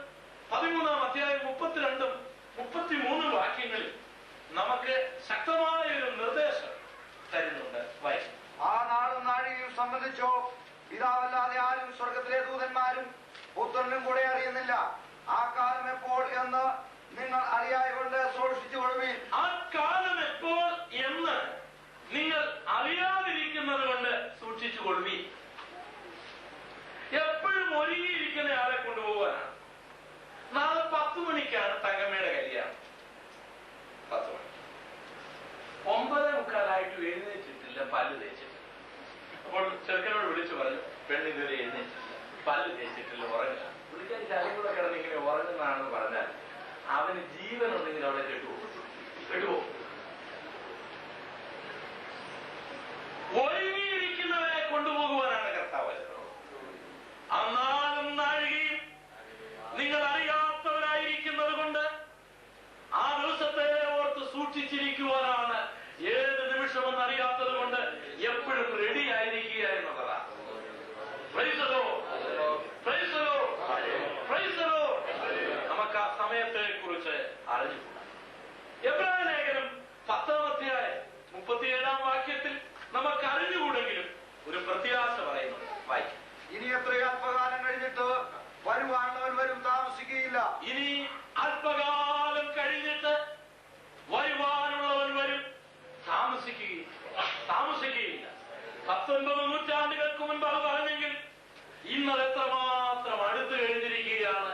13-ാം അധ്യായം 32-33 വാക്യങ്ങളിൽ നമുക്ക് ശക്തമായ ഒരു നിർദ്ദേശം തരുന്നുണ്ട്. ആ നാളും നാഴികയും സംബന്ധിച്ചോ പിതാവല്ലാതെ ആരും സ്വർഗത്തിലെ ദൂതന്മാരും പുത്രനും കൂടെ അറിയുന്നില്ല. ആ കാലം എപ്പോൾ എന്ന് നിങ്ങൾ അറിയാതെ സൂക്ഷിച്ചുകൊള്ളുവീൻ. ആ കാലം എപ്പോൾ എന്ന് നിങ്ങൾ അറിയാതിരിക്കുന്നത് കൊണ്ട് സൂക്ഷിച്ചുകൊള്ളുവീൻ. എപ്പോഴും ഒരുങ്ങിയിരിക്കുന്ന ആളെ കൊണ്ടുപോകാനാണ്. നാളെ 10 മണിക്കാണ് തങ്കമ്മയുടെ കല്യാണം. 10 മണി 9:45 എഴുന്നേറ്റിട്ടില്ല, പല്ല് തേച്ചിട്ടില്ല. അപ്പോൾ ചെറുക്കനോട് വിളിച്ചു പറഞ്ഞു, പെണ്ണിതുവരെ എഴുന്നേറ്റിട്ടില്ല, പല്ല് തേച്ചിട്ടില്ല, ഉറങ്ങുക. പുള്ളിക്കാരി ചാലും കൂടെ കിടന്ന് ഇങ്ങനെ ഉറങ്ങുന്നതാണെന്ന് പറഞ്ഞാൽ അവന് ജീവനുണ്ടെങ്കിൽ അവിടെ കെട്ടുപോകും. ഒരുങ്ങിയിരിക്കുന്നവരെ കൊണ്ടുപോകുവാനാണ് കർത്താവ്. അന്നാളും നാഴികയും നിങ്ങൾ അറിയാത്തവരായിരിക്കുന്നത് കൊണ്ട് ആ ദിവസത്തെ ഓർത്ത് സൂക്ഷിച്ചിരിക്കുവാനാണ്. ഏത് നിമിഷമെന്ന് അറിയാത്തത് കൊണ്ട് എപ്പോഴും റെഡി ആയിരിക്കുക എന്നുള്ളതാണ്. നമുക്ക് ആ സമയത്തെ കുറിച്ച് അറിഞ്ഞുകൂടാ. എബ്രായ ലേഖനം 10-ാം അധ്യായം 37-ാം വാക്യത്തിൽ നമുക്ക് അറിഞ്ഞുകൂടെങ്കിലും ഒരു പ്രത്യാശ പറയുന്നുണ്ട്. വായിക്കും. ഇനി എത്രയോ അല്പകാലം കഴിഞ്ഞിട്ട് വരുവാനുള്ളവൻ വരും, താമസിക്കുകയില്ല. ഇനി അല്പകാലം കഴിഞ്ഞിട്ട് വരുവാനുള്ളവൻ വരും, താമസിക്കുകയില്ല. 19 നൂറ്റാണ്ടുകൾക്ക് മുൻപ് അത് പറഞ്ഞെങ്കിൽ ഇന്നത് എത്രമാത്രം അടുത്തു കഴിഞ്ഞിരിക്കുകയാണ്.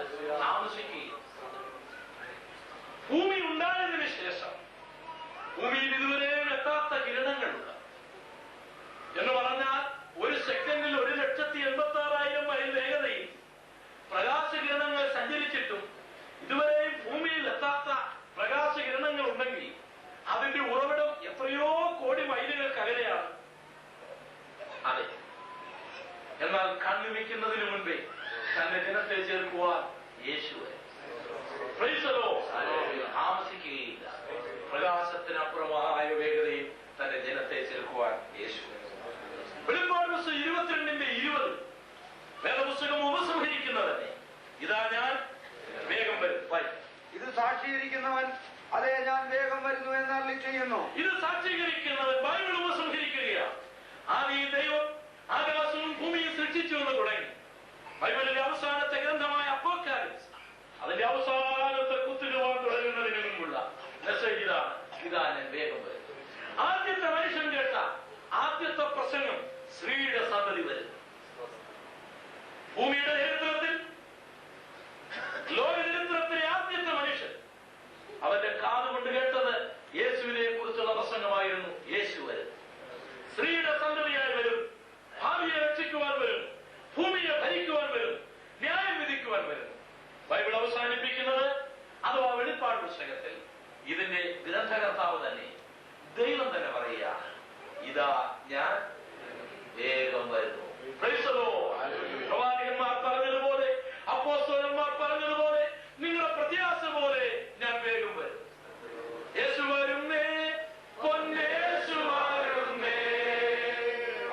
ഭൂമിയിൽ ഇതുവരെയും എത്താത്ത കിരണങ്ങളുണ്ട്. എന്ന് പറഞ്ഞാൽ ഒരു സെക്കൻഡിൽ 1,86,000 മൈൽ വേഗതയിൽ പ്രകാശകിരണങ്ങൾ സഞ്ചരിച്ചിട്ടും ഇതുവരെയും ഭൂമിയിൽ എത്താത്ത പ്രകാശകിരണങ്ങൾ ഉണ്ടെങ്കിൽ അതിന്റെ ഉറവിടം എത്രയോ കോടി മൈലുകൾക്ക് അകലെയാണ്. അതെ, എന്നാൽ കണ്ണുവെക്കുന്നതിന് മുൻപേ തന്റെ ജനത്തെ ചേർക്കുവാൻ യേശുവെ താമസിക്കുകയില്ല. പ്രകാശത്തിനപ്പുറമായ വേഗതയിൽ തന്റെ ജനത്തെ ചേർക്കുവാൻ യേശു. വെളിപ്പാട് പുസ്തകം 22:20 വേദപുസ്തകം ഉപസംഹരിക്കുന്നതന്നെ ഇതാ ഞാൻ വേഗം വരും. ഇത് സാക്ഷീകരിക്കുന്നവൻ അതെ ഞാൻ വേഗം വരുന്നു എന്ന് അരുളി ചെയ്യുന്നു. ഇത് സാക്ഷീകരിക്കുന്നവൻ ബൈബിൾ ഉപസംഹരിക്കുകയാണ്. ആദ്യം ദൈവം ആകാശവും ഭൂമിയും സൃഷ്ടിച്ചു എന്ന് തുടങ്ങി. ബൈബിളിന്റെ അവസാനത്തെ ഗ്രന്ഥമായ അപ്പോക്കാലിപ്സ് അതിന്റെ അവസാനത്തെ കുത്തുരുവാൻ തുടങ്ങുന്നതിന് മുമ്പുള്ള മെസ്സേജ് ഇതാണ്: ഇതാ ഞാൻ വേഗം വരും. ആദ്യത്തെ മനുഷ്യൻ കേട്ട ആദ്യത്തെ പ്രസംഗം സ്ത്രീയുടെ സന്തതി വരുന്നു. ഭൂമിയുടെ ചരിത്രത്തിൽ, ലോക ചരിത്രത്തിലെ ആദ്യത്തെ മനുഷ്യൻ അവന്റെ കാതുകൊണ്ട് കേട്ടത് യേശുവിനെ കുറിച്ചുള്ള പ്രസംഗമായിരുന്നു. യേശു വരും, സ്ത്രീയുടെ സന്തതിയായി വരും, ഭാവിയെ രക്ഷിക്കുവാൻ വരും, ഭൂമിയെ ഭരിക്കുവാൻ വരും, ന്യായം വിധിക്കുവാൻ വരും. ബൈബിൾ അവസാനിപ്പിക്കുന്നത് അഥവാ വെളിപ്പാട് പുസ്തകത്തിൽ ഇതിന്റെ ഗ്രന്ഥകർത്താവ് തന്നെ, ദൈവം തന്നെ പറയുക, ഇതാ ഞാൻ വേഗം വരുന്നു. പ്രവാചകന്മാർ പറഞ്ഞതുപോലെ, അപ്പോസ്തലന്മാർ പറഞ്ഞതുപോലെ, നിങ്ങളുടെ പ്രത്യാശ പോലെ ഞാൻ വേഗം വരും. യേശു വരുന്നേ, പൊന്നേശു വരുന്നേ,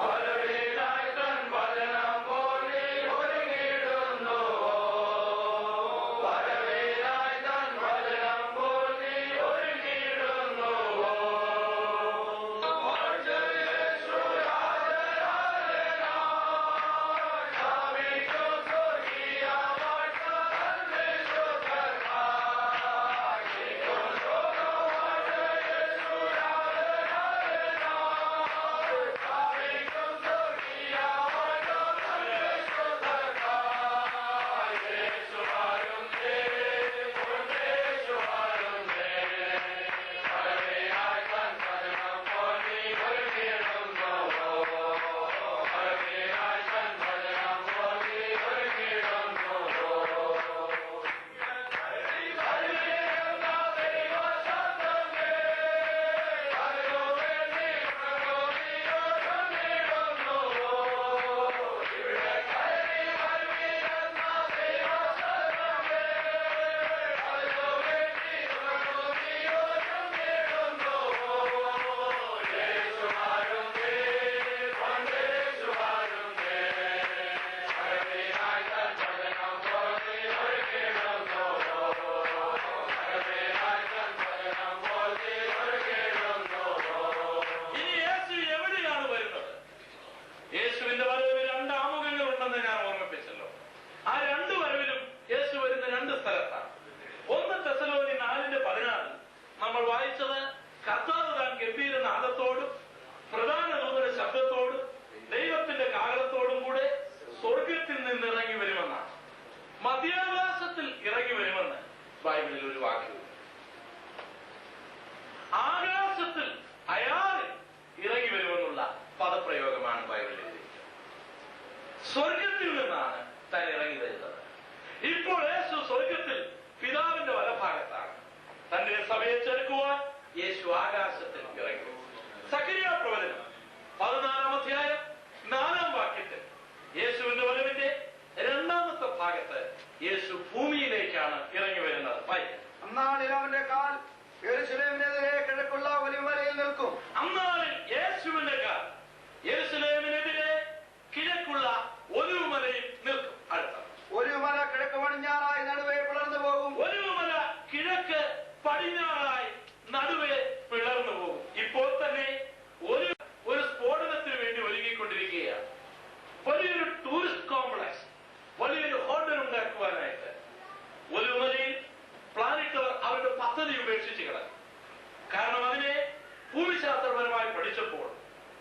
വരവേലായി തൻ വചനം പോലെ ഒരുങ്ങിടുന്നു, വരവേലായി തൻ വചനം പോലെ ഒരുങ്ങിടുന്നു. സ്വർഗത്തിൽ നിന്നാണ് താൻ ഇറങ്ങി വരുന്നത്. ഇപ്പോൾ യേശു സ്വർഗത്തിൽ പിതാവിന്റെ വലഭാഗത്താണ്. തന്റെ സഭയെ ചേർക്കുവാൻ യേശു ആകാശത്തിൽ ഇറങ്ങി. സഖരിയാ പ്രവചനം 14-ാം അധ്യായം 4-ാം വാക്യത്തിൽ യേശുവിന്റെ വരവിന്റെ 2-ാമത്തെ ഭാഗത്ത് യേശു ഭൂമിയിലേക്കാണ് ഇറങ്ങി വരുന്നത്. അന്നാളിൽ അവന്റെ കാൽ യെരൂശലേമിനെതിരെ കിഴക്കുള്ള ഒലിവുമലയിൽ നിൽക്കും. അന്നാളിൽ യേശുവിന്റെ കാൽ യെരൂശലേമിനെതിരെ കിഴക്കുള്ള ഒലിവുമലയിൽ നിൽക്കും. അടുത്ത ഒലിവുമല കിഴക്ക് പടിഞ്ഞാറായി നടുവേ പിളർന്നു പോകും. ഒലിവുമല കിഴക്ക് പടിഞ്ഞാറായി നടുവേ പിളർന്നു പോകും. ഇപ്പോൾ തന്നെ ഒരു സ്ഫോടനത്തിന് വേണ്ടി ഒരുങ്ങിക്കൊണ്ടിരിക്കുകയാണ്. വലിയൊരു ടൂറിസ്റ്റ് കോംപ്ലക്സ്, വലിയൊരു ഹോട്ടൽ ഉണ്ടാക്കുവാനായിട്ട് ഒലിവുമലയിൽ പ്ലാനിട്ടവർ അവരുടെ പദ്ധതി ഉപേക്ഷിച്ച് കിടക്കും. കാരണം അതിനെ ഭൂമിശാസ്ത്രപരമായി പഠിച്ചപ്പോൾ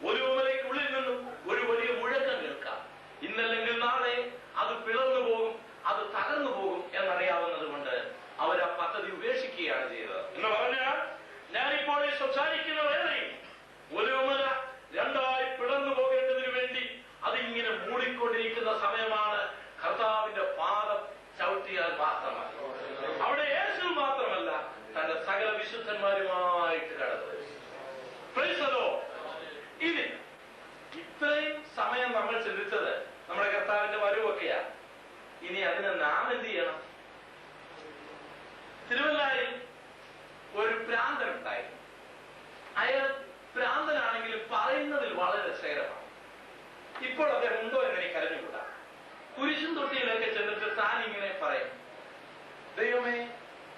ഒലിവുമലയ്ക്കുള്ളിൽ നിന്നും ഒരു വലിയ മുഴക്കം കേൾക്കാം. ഇന്നല്ലെങ്കിൽ നാളെ അത് പിളർന്നു പോകും, അത് തകർന്നു പോകും എന്നറിയാവുന്നത് കൊണ്ട് അവർ ആ പദ്ധതി ഉപേക്ഷിക്കുകയാണ് ചെയ്തത്. എന്ന് പറഞ്ഞാൽ ഞാൻ ഞാനിപ്പോൾ ഈ സംസാരിക്കുന്ന വേളയിൽ ഒലിവുമല രണ്ടായി പിളർന്നു പോകേണ്ടതിനു വേണ്ടി അതിങ്ങനെ മൂടിക്കൊണ്ടിരിക്കുന്ന സമയമാണ്. കർത്താവിന്റെ പാദം ചവിട്ടിയാൽ മാത്രമായി അവിടെ യേശു മാത്രമല്ല തന്റെ സകല വിശുദ്ധന്മാരുമായിട്ട് കടന്നു. ഇനി ഇത്രയും സമയം നമ്മൾ ചിന്തിച്ചത് നമ്മുടെ കർത്താവിന്റെ വരവൊക്കെയാണ്. ഇനി അതിന് നാം എന്ത് ചെയ്യണം? തിരുവല്ലായിൽ ഒരു ഭ്രാന്തൻ ഉണ്ടായിരുന്നു. അയാൾ ഭ്രാന്തനാണെങ്കിലും പറയുന്നതിൽ വളരെ രസകരമാണ്. ഇപ്പോൾ അദ്ദേഹം ഉണ്ടോ എന്ന് എനിക്ക് അറിഞ്ഞുകൂടാ. കുരിശും തൊട്ടിയിലൊക്കെ ചെന്നിട്ട് താൻ ഇങ്ങനെ പറയും, ദൈവമേ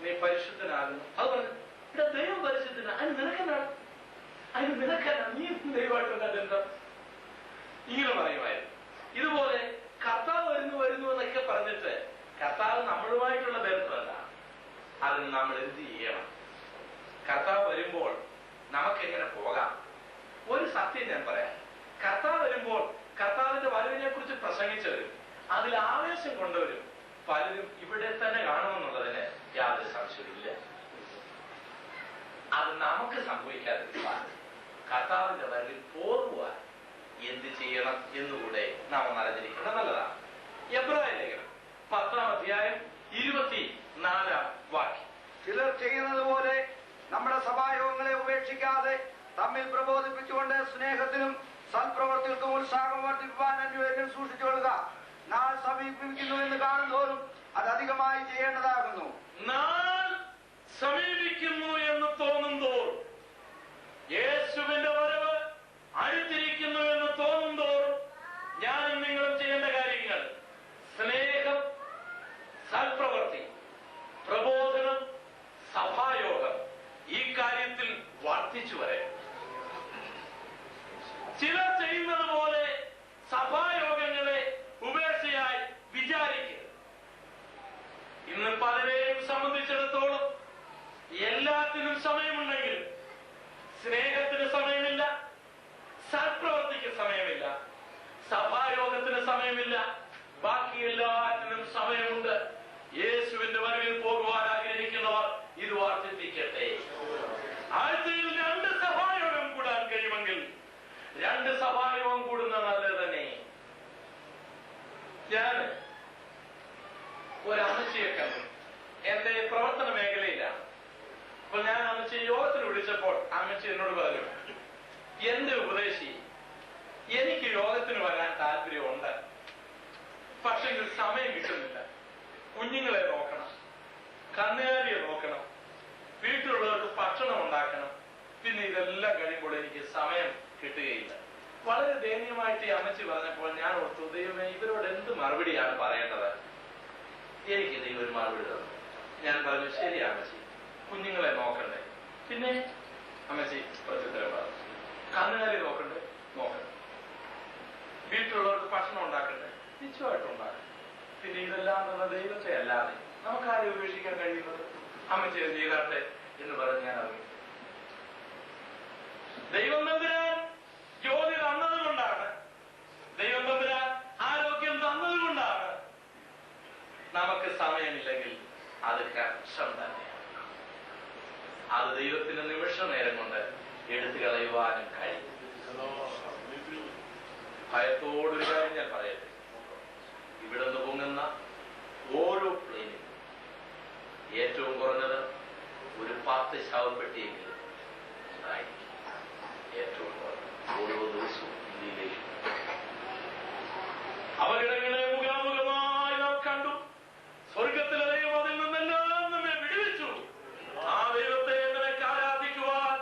നീ പരിശുദ്ധനാകുന്നു. അത് പറഞ്ഞു, ഇവിടെ ദൈവം പരിശുദ്ധനാ, അതിന് നിനക്കെന്താണ്? അതിന് നിനക്കെന്നാ? നീ ദൈവമായിട്ടുള്ള ബന്ധം? ഇങ്ങനെ പറയുമായിരുന്നു. ഇതുപോലെ കർത്താവ് വരുന്നു എന്നൊക്കെ പറഞ്ഞിട്ട് കർത്താവ് നമ്മളുമായിട്ടുള്ള ബന്ധമല്ല. അതിന് നമ്മൾ എന്ത് ചെയ്യണം? കർത്താവ് വരുമ്പോൾ നമുക്കെങ്ങനെ പോകാം? ഒരു സത്യം ഞാൻ പറയാം. കർത്താവ് വരുമ്പോൾ കർത്താവിന്റെ വരവിനെ കുറിച്ച് പ്രസംഗിച്ചവരും അതിൽ ആവേശം കൊണ്ടവരും പലരും ഇവിടെ തന്നെ കാണുമെന്നുള്ളതിന് യാതൊരു സംശയമില്ല. അത് നമുക്ക് സംഭവിക്കാതിരിക്കാൻ കർത്താവിന്റെ വരവിൽ പോകുവാൻ എന്ത് ചെയ്യണം എന്നുകൂടെ നാം അറിഞ്ഞിരിക്കുന്നത് നല്ലതാണ്. എബ്രായ ലേഖനം 10-ാം അധ്യായം 24-ാം വാക്യം. ചിലർ ചെയ്യുന്നത് പോലെ നമ്മുടെ സഭായോഗങ്ങളെ ഉപേക്ഷിക്കാതെ തമ്മിൽ പ്രബോധിപ്പിച്ചുകൊണ്ട് സ്നേഹത്തിനും സൽപ്രവർത്തികൾക്കും ഉത്സാഹം വർദ്ധിപ്പാൻ അന്വേഷണം സൂക്ഷിച്ചുകൊള്ളുക. നാൾ സമീപിക്കുന്നു എന്ന് കാണുന്തോറും അത് അധികമായി ചെയ്യേണ്ടതാകുന്നു. നാൾ സമീപിക്കുന്നു എന്ന് തോന്നുന്തോറും, യേശുവിന്റെ വരവ് അടുത്തിരിക്കുന്നു എന്ന് തോന്നുന്തോറും ഞാനും നിങ്ങളും ചെയ്യേണ്ട കാര്യങ്ങൾ സ്നേഹം, സൽപ്രവൃത്തി, പ്രബോധനം, സഭായോഗം, ഈ കാര്യത്തിൽ വർദ്ധിച്ചു വരെ. ചിലർ ചെയ്യുന്നത് പോലെ സഭായോഗങ്ങളെ ഉപേക്ഷയായി വിചാരിക്കരുത്. ഇന്ന് പലരെയും സംബന്ധിച്ചിടത്തോളം എല്ലാത്തിനും സമയമുണ്ടെങ്കിൽ സ്നേഹത്തിന് സമയമില്ല, സൽപ്രവർത്തിക്ക് സമയമില്ല, സഭായോഗത്തിന് സമയമില്ല, ബാക്കി എല്ലാത്തിനും സമയമുണ്ട്. യേശുവിന്റെ വരവിൽ പോകുവാൻ ആഗ്രഹിക്കുന്നവർ ഇത് വർദ്ധിപ്പിക്കട്ടെ. ആഴ്ചയിൽ 2 സഭായോഗം കൂടാൻ കഴിയുമെങ്കിൽ 2 സഭായോഗം കൂടുന്ന നല്ലത് തന്നെ. ഞാൻ ഒരു അമ്മച്ചിയെ കണ്ടു. എന്റെ പ്രവർത്തന മേഖലയിലാണ്. അപ്പൊ ഞാൻ അമ്മച്ചി യോഗത്തിന് വിളിച്ചപ്പോൾ അമ്മച്ചി എന്നോട് പറഞ്ഞു, എന്റെ ഉപദേശി, എനിക്ക് യോഗത്തിന് വരാൻ താല്പര്യമുണ്ട്, പക്ഷെ സമയം കിട്ടുന്നില്ല. കുഞ്ഞുങ്ങളെ നോക്കണം, കന്നുകാലിയെ നോക്കണം, വീട്ടിലുള്ളവർക്ക് ഭക്ഷണം ഉണ്ടാക്കണം, പിന്നെ ഇതെല്ലാം കഴിയുമ്പോൾ എനിക്ക് സമയം കിട്ടുകയില്ല. വളരെ ദയനീയമായിട്ട് ഈ അമ്മച്ചി പറഞ്ഞപ്പോൾ ഞാൻ ഓർത്തു, ദൈവമേ ഇവരോട് എന്ത് മറുപടിയാണ് പറയേണ്ടത്? എനിക്ക് ദൈവം ഒരു മറുപടി തന്നു. ഞാൻ പറഞ്ഞു, ശരി അമ്മച്ചി, കുഞ്ഞുങ്ങളെ നോക്കണ്ടേ? പിന്നെ അമ്മച്ചി പ്രത്യുത്തരം പറഞ്ഞു, കന്നുകാലി നോക്കണ്ടേ? നോക്കണ്ടേ. വീട്ടിലുള്ളവർക്ക് ഭക്ഷണം ഉണ്ടാക്കണ്ടേ? നിശ്ചയമായിട്ടും ഉണ്ടാക്കണം. പിന്നെ ഇതെല്ലാം തന്ന ദൈവത്തെ അല്ലാതെ നമുക്കാരെ ഉപേക്ഷിക്കാൻ കഴിയുന്നത്? അമ്മച്ചി ചെയ്താട്ടെ എന്ന് പറഞ്ഞ് ഞാൻ അറിഞ്ഞു. ദൈവം തമ്പുരാൻ ജോലി തന്നതുകൊണ്ടാണ്, ദൈവം തമ്പുരാൻ ആരോഗ്യം തന്നതുകൊണ്ടാണ് നമുക്ക് സമയമില്ലെങ്കിൽ അത് കഷ്ടം തന്നെയാണ്. അത് ദൈവത്തിന് നിമിഷ നേരം കൊണ്ട് എടുത്തു കളയുവാനും കഴിയും. ഭയത്തോടൊരു കാര്യം ഞാൻ പറയട്ടെ, ഇവിടെ നിന്ന് പൊങ്ങുന്ന ഓരോ പ്ലെയിനും ഏറ്റവും കുറഞ്ഞത് ഒരു 10 ശവപ്പെട്ടിയെങ്കിലും ആയിരിക്കും. ഏറ്റവും കുറഞ്ഞത് ഓരോ ദിവസവും ഇന്ത്യയിലേക്ക് അപകടങ്ങളെ മുഖാമുഖമായി നാം കണ്ടു. സ്വർഗത്തിലെ ദൈവം അതിൽ നിന്നെല്ലാം നമ്മെ വിടുവിച്ചു. ആ ദൈവത്തെ നിനക്ക് ആരാധിക്കുവാൻ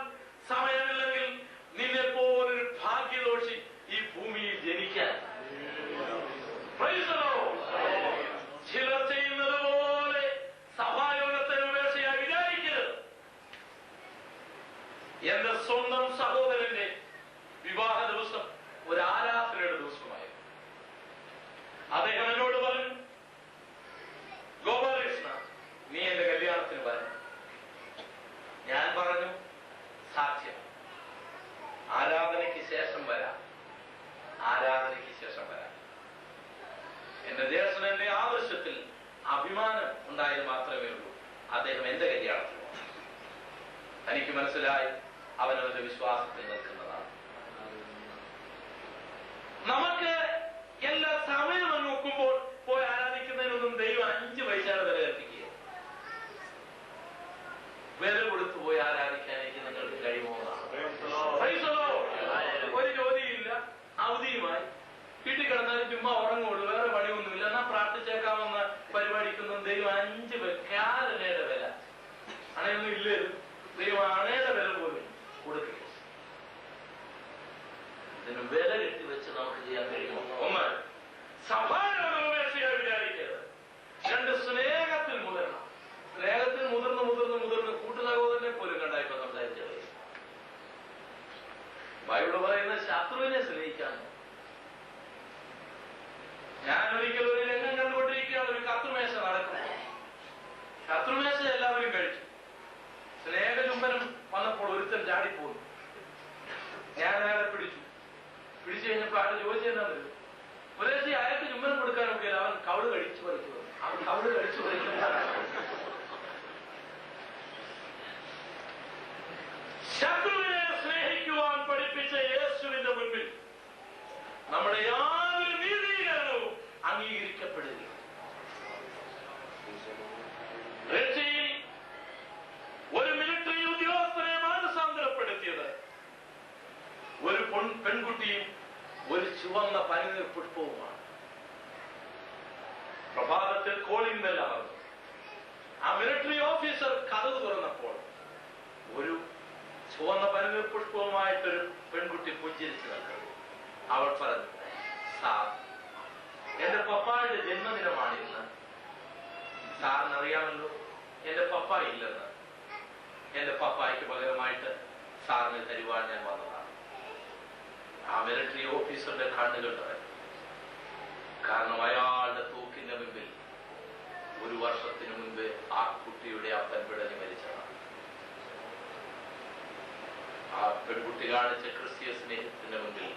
സമയമില്ലെങ്കിൽ നിന്നെ പോലൊരു ഭാഗ്യദോഷി ഈ ഭൂമിയിൽ ജനിക്കാൻ. ചിലർ ചെയ്യുന്നത് പോലെ സഭായോഗത്തെ ഉപേക്ഷയായി വിചാരിക്കരുത്. എന്റെ സ്വന്തം സഹോദരന്റെ വിവാഹ ദിവസം ഒരു ആരാധനയുടെ ദിവസമായിരുന്നു. അദ്ദേഹം എന്നോട് പറഞ്ഞു, ഗോപാലകൃഷ്ണ, നീ എന്റെ കല്യാണത്തിന് വരണം. ഞാൻ പറഞ്ഞു, സാധ്യം, ആരാധനയ്ക്ക് ശേഷം വരാം, ആരാധനയ്ക്ക് ശേഷം വരാം. എന്റെ ജ്യേഷ്ഠന്റെ ആവശ്യത്തിൽ അഭിമാനം ഉണ്ടായത് മാത്രമേ ഉള്ളൂ അദ്ദേഹം എന്റെ കല്യാണത്തിന് പോകണം. എനിക്ക് മനസ്സിലായി അവനവന്റെ വിശ്വാസത്തിൽ നിൽക്കുന്നതാണ്. നമുക്ക് എല്ലാ സമയവും നോക്കുമ്പോൾ പോയി ആരാധിക്കുന്നതിനൊന്നും ദൈവം 5 പൈസയുടെ വില കൽപ്പിക്കുക. വില കൊടുത്തു പോയി ആരാധിക്കാൻ എനിക്ക് നിങ്ങൾക്ക് കഴിയുമോ? ഒരു ജോലിയില്ല, അവധിയുമായി വീട്ടിൽ കിടന്നാലും ചുമ്മാ ഉറങ്ങുള്ളൂ, വേറെ പണിയൊന്നുമില്ല, എന്നാ പ്രാർത്ഥിച്ചേക്കാമെന്ന പരിപാടിക്കൊന്നും ദൈവം 5 കാലനയുടെ വില, അണയൊന്നും ഇല്ല, ദൈവം അണയുടെ വില പോലും കൊടുക്കുക. ഇതിന് വില കെട്ടിവെച്ച് നമുക്ക് ചെയ്യാൻ കഴിയുമോ? 1 സഭാപേക്ഷയായി വിചാരിക്കരുത്. 2 സ്നേഹത്തിൽ മുതിരണം. സ്നേഹത്തിൽ മുതിർന്ന് കൂട്ടുസഹോദരനെ പോലും കണ്ടായിപ്പോ സംസാരിച്ചത്. ബൈബിള് പറയുന്ന ശത്രുവിനെ സ്നേഹിക്കാൻ. ഞാൻ ഒരിക്കലും ഒരു രംഗം കണ്ടുകൊണ്ടിരിക്കുകയാണ്. ഒരു കത്തുമേശ നടക്കുന്നു. ശത്രുമേശ എല്ലാവരും കഴിച്ചു. സ്നേഹചുംബനം വന്നപ്പോൾ ഒരുത്തൻ ചാടിപ്പോന്നു. ഞാൻ അയാളെ പിടിച്ചു കഴിഞ്ഞപ്പോ അയാൾ ചോദിച്ചെന്താന്ന്, ഉപദേശി അയാൾക്ക് ചുംബനം കൊടുക്കാനൊക്കെ അവൻ കവള് കഴിച്ചു പറിച്ചു. അവൻ കവള് കഴിച്ചു പറിക്കുന്നതാണ്. ശത്രുവിനെ സ്നേഹിക്കുവാൻ പഠിപ്പിച്ച യേശുവിന്റെ മുൻപിൽ നമ്മുടെ യാതൊരു നീതീകരണവും അംഗീകരിക്കപ്പെടുക. റഷ്യയിൽ ഒരു മിലിറ്ററി ഉദ്യോഗസ്ഥനെ മാനസാന്തരപ്പെടുത്തിയത് ഒരു പെൺകുട്ടിയും ഒരു ചുവന്ന പനിനീർ പുഷ്പവുമാണ്. പ്രഭാതത്തിൽ കോളിംഗ് ബെൽ അമർന്നു. ആ മിലിറ്ററി ഓഫീസർ കതക് തുറന്നപ്പോൾ ഒരു ചുവന്ന പനിനീർ പുഷ്പവുമായിട്ടൊരു പെൺകുട്ടി പുഞ്ചിരിച്ചു നിൽക്കുന്നു. അവൾ പറഞ്ഞു, സാർ, എന്റെ പപ്പായുടെ ജന്മദിനമാണിന്ന്. സാറിനറിയാമല്ലോ എന്റെ പപ്പ ഇല്ലെന്ന്. എന്റെ പപ്പായ്ക്ക് പകരമായിട്ട് സാറിന് തരുവാൻ ഞാൻ വന്നതാണ്. ആ മിലിറ്ററി ഓഫീസറുടെ കണ്ണുകൾ നിറഞ്ഞു. കാരണം അയാളുടെ തൂക്കിന്റെ മുമ്പിൽ 1 വർഷത്തിന് മുൻപ് ആ കുട്ടിയുടെ അപ്പൻ പിടഞ്ഞു മരിച്ചതാണ്. ആ പെൺകുട്ടി കാണിച്ച ക്രിസ്തീയ സ്നേഹത്തിന്റെ മുമ്പിൽ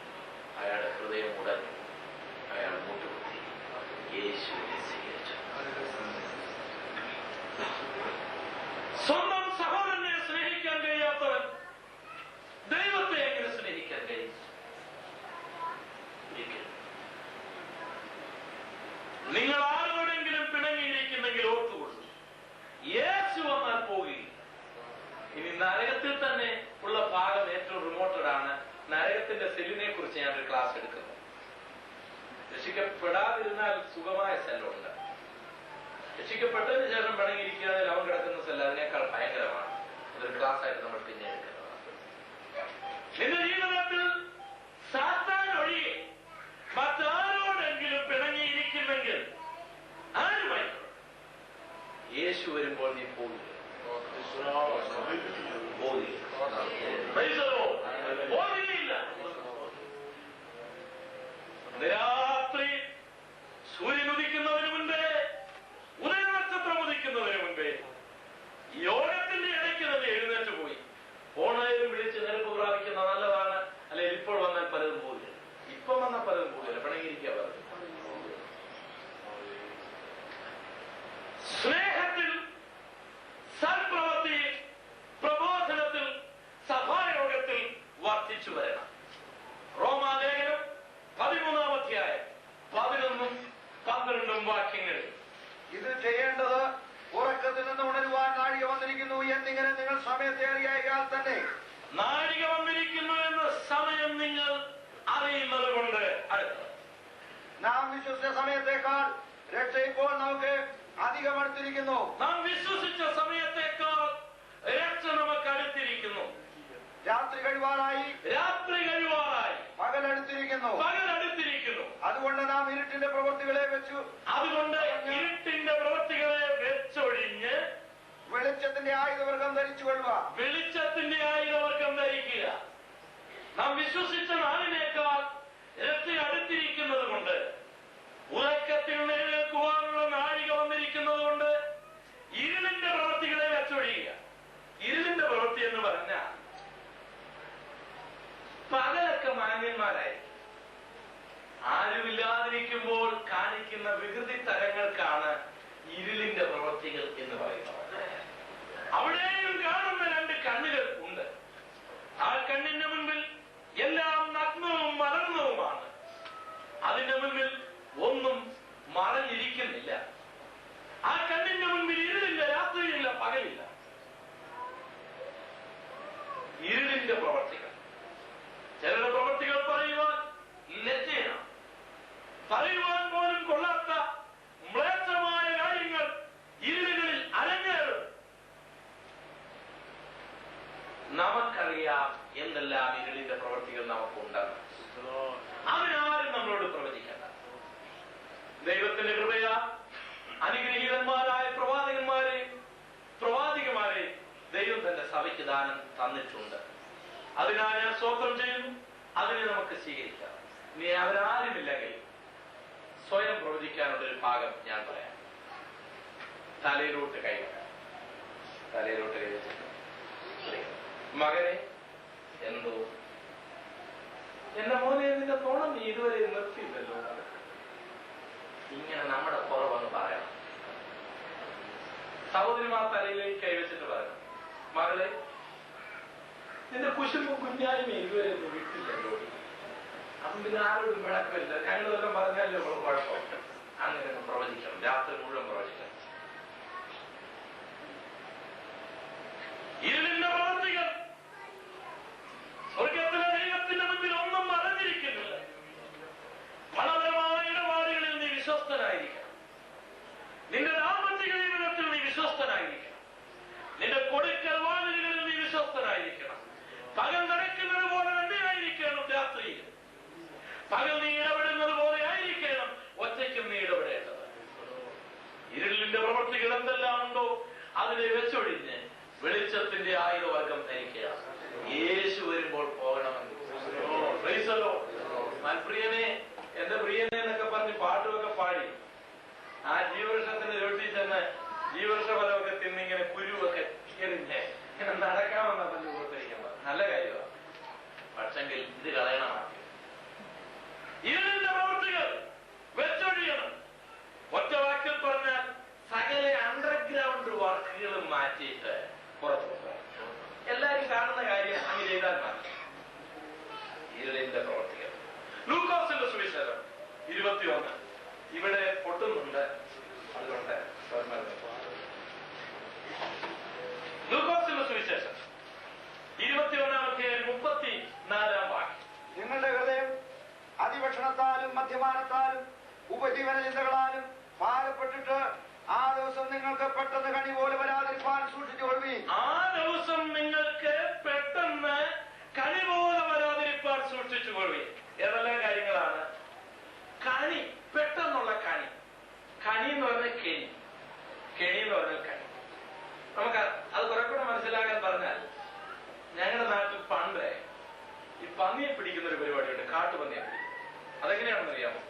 അയാളുടെ ഹൃദയം ഉടഞ്ഞു. അയാൾ മുട്ടുകുത്തി യേശുവിനെ സ്വീകരിച്ചു. സ്വന്തം സഹോദരനെ സ്നേഹിക്കാൻ കഴിയാത്തവൻ ദൈവത്തെ എങ്ങനെ സ്നേഹിക്കാൻ കഴിയും? നിങ്ങൾ ആരോടെങ്കിലും പിണങ്ങിയിരിക്കുന്നെങ്കിൽ ഓർത്തുകൊള്ളു, യേശു വന്നാൽ പോകുകയില്ല. ഇനി നരകത്തിൽ തന്നെ ഉള്ള ഭാഗം ഏറ്റവും റിമോട്ടഡ് ആണ്. നരകത്തിന്റെ സെല്ലിനെ കുറിച്ച് ഞാനൊരു ക്ലാസ് എടുക്കുന്നു. രക്ഷിക്കപ്പെടാതിരുന്നാൽ സുഖമായ സെല്ലുണ്ട്. രക്ഷിക്കപ്പെട്ടതിന് ശേഷം പിണങ്ങിയിരിക്കുകയാണെങ്കിൽ അവൻ കിടക്കുന്ന സെല്ല് അതിനേക്കാൾ ഭയങ്കരമാണ്. അതൊരു ക്ലാസ് ആയിട്ട് നമ്മൾ പിന്നെ എടുക്കുന്നതാണ്. നിന്റെ ജീവിതത്തിൽ സാത്താൻ ഒഴികെ മറ്റാരോടെങ്കിലും പിണങ്ങിയിരിക്കുന്നെങ്കിൽ ആരുമായി യേശു വരുമ്പോൾ നീ പോകില്ല. രാത്രി സൂര്യൻ ഉദിക്കുന്നതിന് മുൻപേ, ഉദയനക്ഷത്രം ഉദിക്കുന്നതിന് മുൻപേ യോഗത്തിന്റെ ഇടയ്ക്ക് തന്നെ എഴുന്നേറ്റ് പോയി ഫോണായാലും വിളിച്ച് നിരപ്പ് പ്രാപിക്കുന്ന നല്ലതാണ്. അല്ലെങ്കിൽ ഇപ്പോൾ വന്നാൽ പലതും പോകില്ല. ഇപ്പം വന്നാൽ പലതും പോകില്ല. പിണങ്ങിയിരിക്കുക പറഞ്ഞു. സ്നേഹത്തിൽ, സൽപ്രവൃത്തിയിൽ, പ്രബോധനത്തിൽ, സഭായോഗത്തിൽ വർദ്ധിച്ചു വരണം. റോമാലേഖനം 13-ാം അധ്യായം 11-ഉം 12-ഉം വാക്യങ്ങളിൽ ഇത് ചെയ്യേണ്ടത് ഉറക്കത്തിൽ നിന്ന് ഉണരുവാൻ നാഴിക വന്നിരിക്കുന്നു എന്നിങ്ങനെ നിങ്ങൾ സമയത്തെ അറിയാൽ തന്നെ. നാഴിക വന്നിരിക്കുന്നു എന്ന സമയം നിങ്ങൾ അറിയുന്നത് കൊണ്ട് അടുത്ത് നാം വിശ്വസിച്ച സമയത്തേക്കാൾ രക്ഷ ഇപ്പോൾ നമുക്ക് അധികം അടുത്തിരിക്കുന്നു. നാം വിശ്വസിച്ച സമയത്തേക്കാൾ രക്ഷ നമുക്ക് അടുത്തിരിക്കുന്നു. രാത്രി കഴിവാറായി പകലടുത്തിരിക്കുന്നു. അതുകൊണ്ട് നാം ഇരുട്ടിന്റെ പ്രവൃത്തികളെ വെച്ചൊഴിഞ്ഞ് വെളിച്ചത്തിന്റെ ആയുധവർഗം ധരിച്ചു കൊള്ളുക. നാം വിശ്വസിച്ച നാളിനേക്കാൾ രക്ഷ അടുത്തിരിക്കുന്നത് കൊണ്ട്, ഉറക്കത്തിൽ എഴുന്നേൽക്കുവാനുള്ള നാഴിക വന്നിരിക്കുന്നത് കൊണ്ട് ഇരുളിന്റെ പ്രവൃത്തികളെ വെച്ചൊഴിയുക. ഇരുളിന്റെ പ്രവൃത്തി എന്ന് പറഞ്ഞാൽ പകലൊക്കെ മാന്യന്മാരായി ആരുമില്ലാതിരിക്കുമ്പോൾ കാണിക്കുന്ന വികൃതി തരങ്ങൾക്കാണ് ഇരുളിന്റെ പ്രവൃത്തികൾ എന്ന് പറയുന്നത്. അവിടെയും കാണുന്ന 2 കണ്ണുകൾ ഇരുളിന്റെ പ്രവർത്തികൾ. ചിലരുടെ പ്രവർത്തികൾ പറയുവാൻ ലജ്ജയാണ്. പറയുവാൻ പോലും കൊള്ളാത്ത മ്ലേച്ഛമായ കാര്യങ്ങൾ ഇരുളുകളിൽ അരങ്ങേറും. നമുക്കറിയാം എന്തെല്ലാം ഇരുളിന്റെ പ്രവർത്തികൾ നമുക്കുണ്ടെന്ന്. അവനാരും നമ്മളോട് പ്രവചിക്കണ്ട. ദൈവത്തിന്റെ കൃപയാ അനുഗ്രഹീതന്മാരായ പ്രവാചകന്മാരെ ദൈവം തന്റെ സഭയ്ക്ക് ദാനം തന്നിട്ടുണ്ട്. അതിനാൽ ഞാൻ സ്തോത്രം ചെയ്യുന്നു. അതിനെ നമുക്ക് സ്വീകരിക്കാം. നീ അവരാരുമില്ലെങ്കിൽ സ്വയം പ്രവചിക്കാനുള്ള ഒരു ഭാഗം ഞാൻ പറയാം. തലയിലോട്ട് കൈവക്കാം. തലയിലോട്ട് കൈവച്ചിട്ട് മകനെ, എന്തോ എന്റെ മോനെ, നിന്റെ തോണം നീ ഇതുവരെ നിർത്തിയില്ലല്ലോ. ഇങ്ങനെ നമ്മുടെ കുറവെന്ന് പറയണം. സഹോദരിമാർ തലയിലേക്ക് കൈവച്ചിട്ട് പറയണം, മകളെ, നിന്റെ കുശുമ്പും കുഞ്ഞായ്മ ഇതുവരെ ഒന്നും വിട്ടില്ലല്ലോ. അപ്പം പിന്നെ ആരോടും വിളക്കമില്ല. ഞങ്ങളെല്ലാം പറഞ്ഞാലേ കുഴപ്പം. അങ്ങനെ പ്രവചിക്കണം. രാത്രി മുഴുവൻ പ്രവചിക്കണം. ഇരുളിന്റെ പ്രവർത്തികൾ സ്വർഗത്തിലെ ദൈവത്തിന്റെ മുമ്പിൽ ഒന്നും മറഞ്ഞിരിക്കുന്നില്ല. പണപരമായ ഇടപാടുകളിൽ നീ വിശ്വസ്തനായിരിക്കണം. നിന്റെ ദാമ്പത്തിക ജീവിതത്തിൽ നീ വിശ്വസ്തനായിരിക്കണം. നിന്റെ കൊടുക്കൽ വാതിലുകളിൽ നീ വിശ്വസ്തനായിരിക്കണം. പകൽ നടക്കുന്നത് പോലെ തന്നെയായിരിക്കണം രാത്രിയിൽ. പകൽ നീ ഇടപെടുന്നത് പോലെ ആയിരിക്കണം ഒറ്റയ്ക്കും നീ ഇടപെടേണ്ടത്. ഇരുളിന്റെ പ്രവർത്തികൾ എന്തെല്ലാം ഉണ്ടോ അതിനെ വെച്ചൊഴിഞ്ഞ് വെളിച്ചത്തിന്റെ ആയുധവർഗം ധരിക്കുക. യേശു വരുമ്പോൾ പോകണമെന്ന്. പ്രിയനെ, എന്റെ പ്രിയനെ എന്നൊക്കെ പറഞ്ഞ് പാട്ടുമൊക്കെ പാടി ആ ജീവവൃക്ഷത്തിന്റെ ചുവട്ടിൽ ചെന്ന് ജീവവൃക്ഷ ഫലമൊക്കെ തിന്നിങ്ങനെ കുരുവൊക്കെ എറിഞ്ഞ് ഇങ്ങനെ നടക്കാമെന്നാ പറഞ്ഞ് പുറത്തിരിക്കുന്നത് നല്ല കാര്യമാണ്. പക്ഷെങ്കിൽ ഇത് കളയണമാണ്. ഇരുളിന്റെ പ്രവൃത്തികൾ വെച്ചൊഴിയണം. ഒറ്റ വാക്കിൽ പറഞ്ഞാൽ സകല അണ്ടർഗ്രൗണ്ട് വർക്കുകളും മാറ്റിയിട്ട് പുറത്തു എല്ലാരും കാണുന്ന കാര്യം അങ്ങനെ ചെയ്താൽ മതി. ഇരുളിന്റെ പ്രവർത്തികൾ. ലൂക്കോസിന്റെ സുവിശേഷം 21. ഇവിടെ പൊട്ടുന്നുണ്ട്, അതുകൊണ്ട് ലൂക്കോസിന്റെ സുവിശേഷം 21-34 വാക്യം. നിങ്ങളുടെ ഹൃദയം അതിഭക്ഷണത്താലും മദ്യപാനത്താലും ഉപജീവന ചിന്തകളാലും ഭാരപ്പെട്ടിട്ട് ആ ദിവസം നിങ്ങൾക്ക് പെട്ടെന്ന് കണി പോലെ വരാതിരിക്കാൻ സൂക്ഷിച്ചുകൊള്ളുവീൻ. ആ ദിവസം നിങ്ങൾക്ക് പെട്ടെന്ന് കണി പോലെ വരാതിരിക്കാൻ സൂക്ഷിച്ചുകൊള്ളുവീൻ. ഏതെല്ലാം കാര്യങ്ങളാണ്? കണി, പെട്ടെന്നുള്ള കണി. കണി എന്ന് പറഞ്ഞാൽ കെണി, കെണി എന്ന് പറഞ്ഞാൽ കണി. നമുക്ക് അത് കുറെ കൂടെ മനസ്സിലാക്കാൻ പറഞ്ഞാൽ, ഞങ്ങളുടെ നാട്ടിൽ പണ്ട് ഈ പന്നിയെ പിടിക്കുന്ന ഒരു പരിപാടിയുണ്ട്. കാട്ടുപന്നിയെ പിടിക്കും. അതെങ്ങനെയാണെന്ന് അറിയാമോ?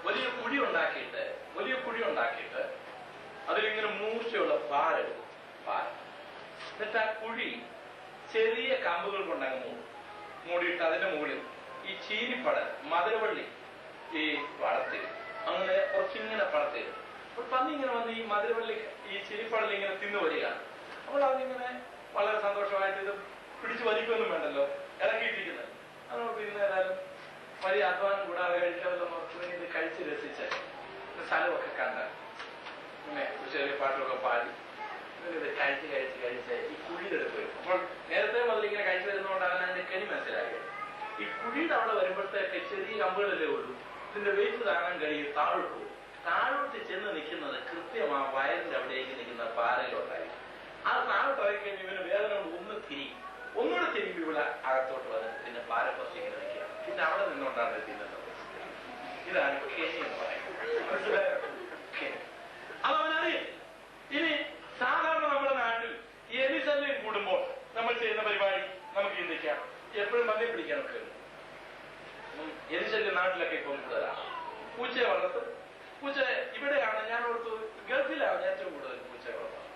വലിയ കുഴി ഉണ്ടാക്കിയിട്ട് അതിലിങ്ങനെ മൂർച്ചയുള്ള പാലെടുക്കും. എന്നിട്ട് ആ കുഴി ചെറിയ കമ്പുകൾ കൊണ്ടങ്ങ് മൂടിയിട്ട് അതിന്റെ മുകളിൽ ഈ ചീനിപ്പട മധുരവള്ളി ഈ പടത്തിൽ അങ്ങനെ കുറച്ചിങ്ങനെ പടത്തിരും. അപ്പോൾ പന്നി ഇങ്ങനെ വന്ന് ഈ മധുരവള്ളി ഈ ചീനിപ്പടൽ ഇങ്ങനെ തിന്നു വരികയാണ്. അപ്പോൾ അതിങ്ങനെ വളരെ സന്തോഷമായിട്ട് ഇത് പിടിച്ചു വലിക്കൊന്നും വേണ്ടല്ലോ, ഇറക്കിയിട്ടിരിക്കുന്നത്. അതുകൊണ്ട് പിന്നെ ഏതായാലും വലിയ അധ്വാനം കൂടാതെ കഴിക്കാമല്ലോ. ഇത് കഴിച്ച് രസിച്ച് സ്ഥലമൊക്കെ കണ്ട് പിന്നെ ചെറിയ പാട്ടൊക്കെ പാടി ഇത് കഴിച്ച് ഈ കുഴിയിലെടുത്ത് വരും. അപ്പോൾ നേരത്തെ മുതൽ ഇങ്ങനെ കഴിച്ചു വരുന്നതുകൊണ്ടാണ് അതിന്റെ കെണി മനസ്സിലായത്. ഈ കുഴിയുടെ അവിടെ വരുമ്പോഴത്തേക്ക് ചെറിയ കമ്പുകളല്ലേ ഉള്ളൂ. ഇതിന്റെ വെയിറ്റ് താങ്ങാൻ കഴിയും. താഴോട്ട് ചെന്ന് നിൽക്കുന്നത് കൃത്യമാ വയറിന്റെ അവിടേക്ക് നിൽക്കുന്ന പാറയിലോട്ടായി. ആ താഴോട്ട് ഇറക്കി കഴിഞ്ഞ് ഇവന് വേദന കൊണ്ട് ഒന്നുകൂടെ തിരിയുമ്പോൾ ഇവിടെ അകത്തോട്ട് വന്നിട്ട് പിന്നെ പാരപ്പത്തി ഇങ്ങനെ നിൽക്കുക. പിന്നെ അവിടെ നിന്നുകൊണ്ടാണ് തിന്നുന്നത്. ഇതാണ് കെണി എന്ന് പറയുന്നത്. മനസ്സിലായോ? അതവനറിയില്ല. ഇനി സാധാരണ നമ്മുടെ നാട്ടിൽ എലിശല്യം കൂടുമ്പോൾ നമ്മൾ ചെയ്യുന്ന പരിപാടി നമുക്ക് ചിന്തിക്കാം. എപ്പോഴും മഞ്ഞ പിടിക്കാനൊക്കെ എലിശല്യം നാട്ടിലൊക്കെ ഇപ്പം കൂടുതലാണ്. പൂച്ചയെ വളർത്തും. പൂച്ച ഇവിടെയാണ്, ഞാൻ ഓർത്തു ഗൾഫിലാണ് ഏറ്റവും കൂടുതൽ പൂച്ച വളർത്തുന്നത്.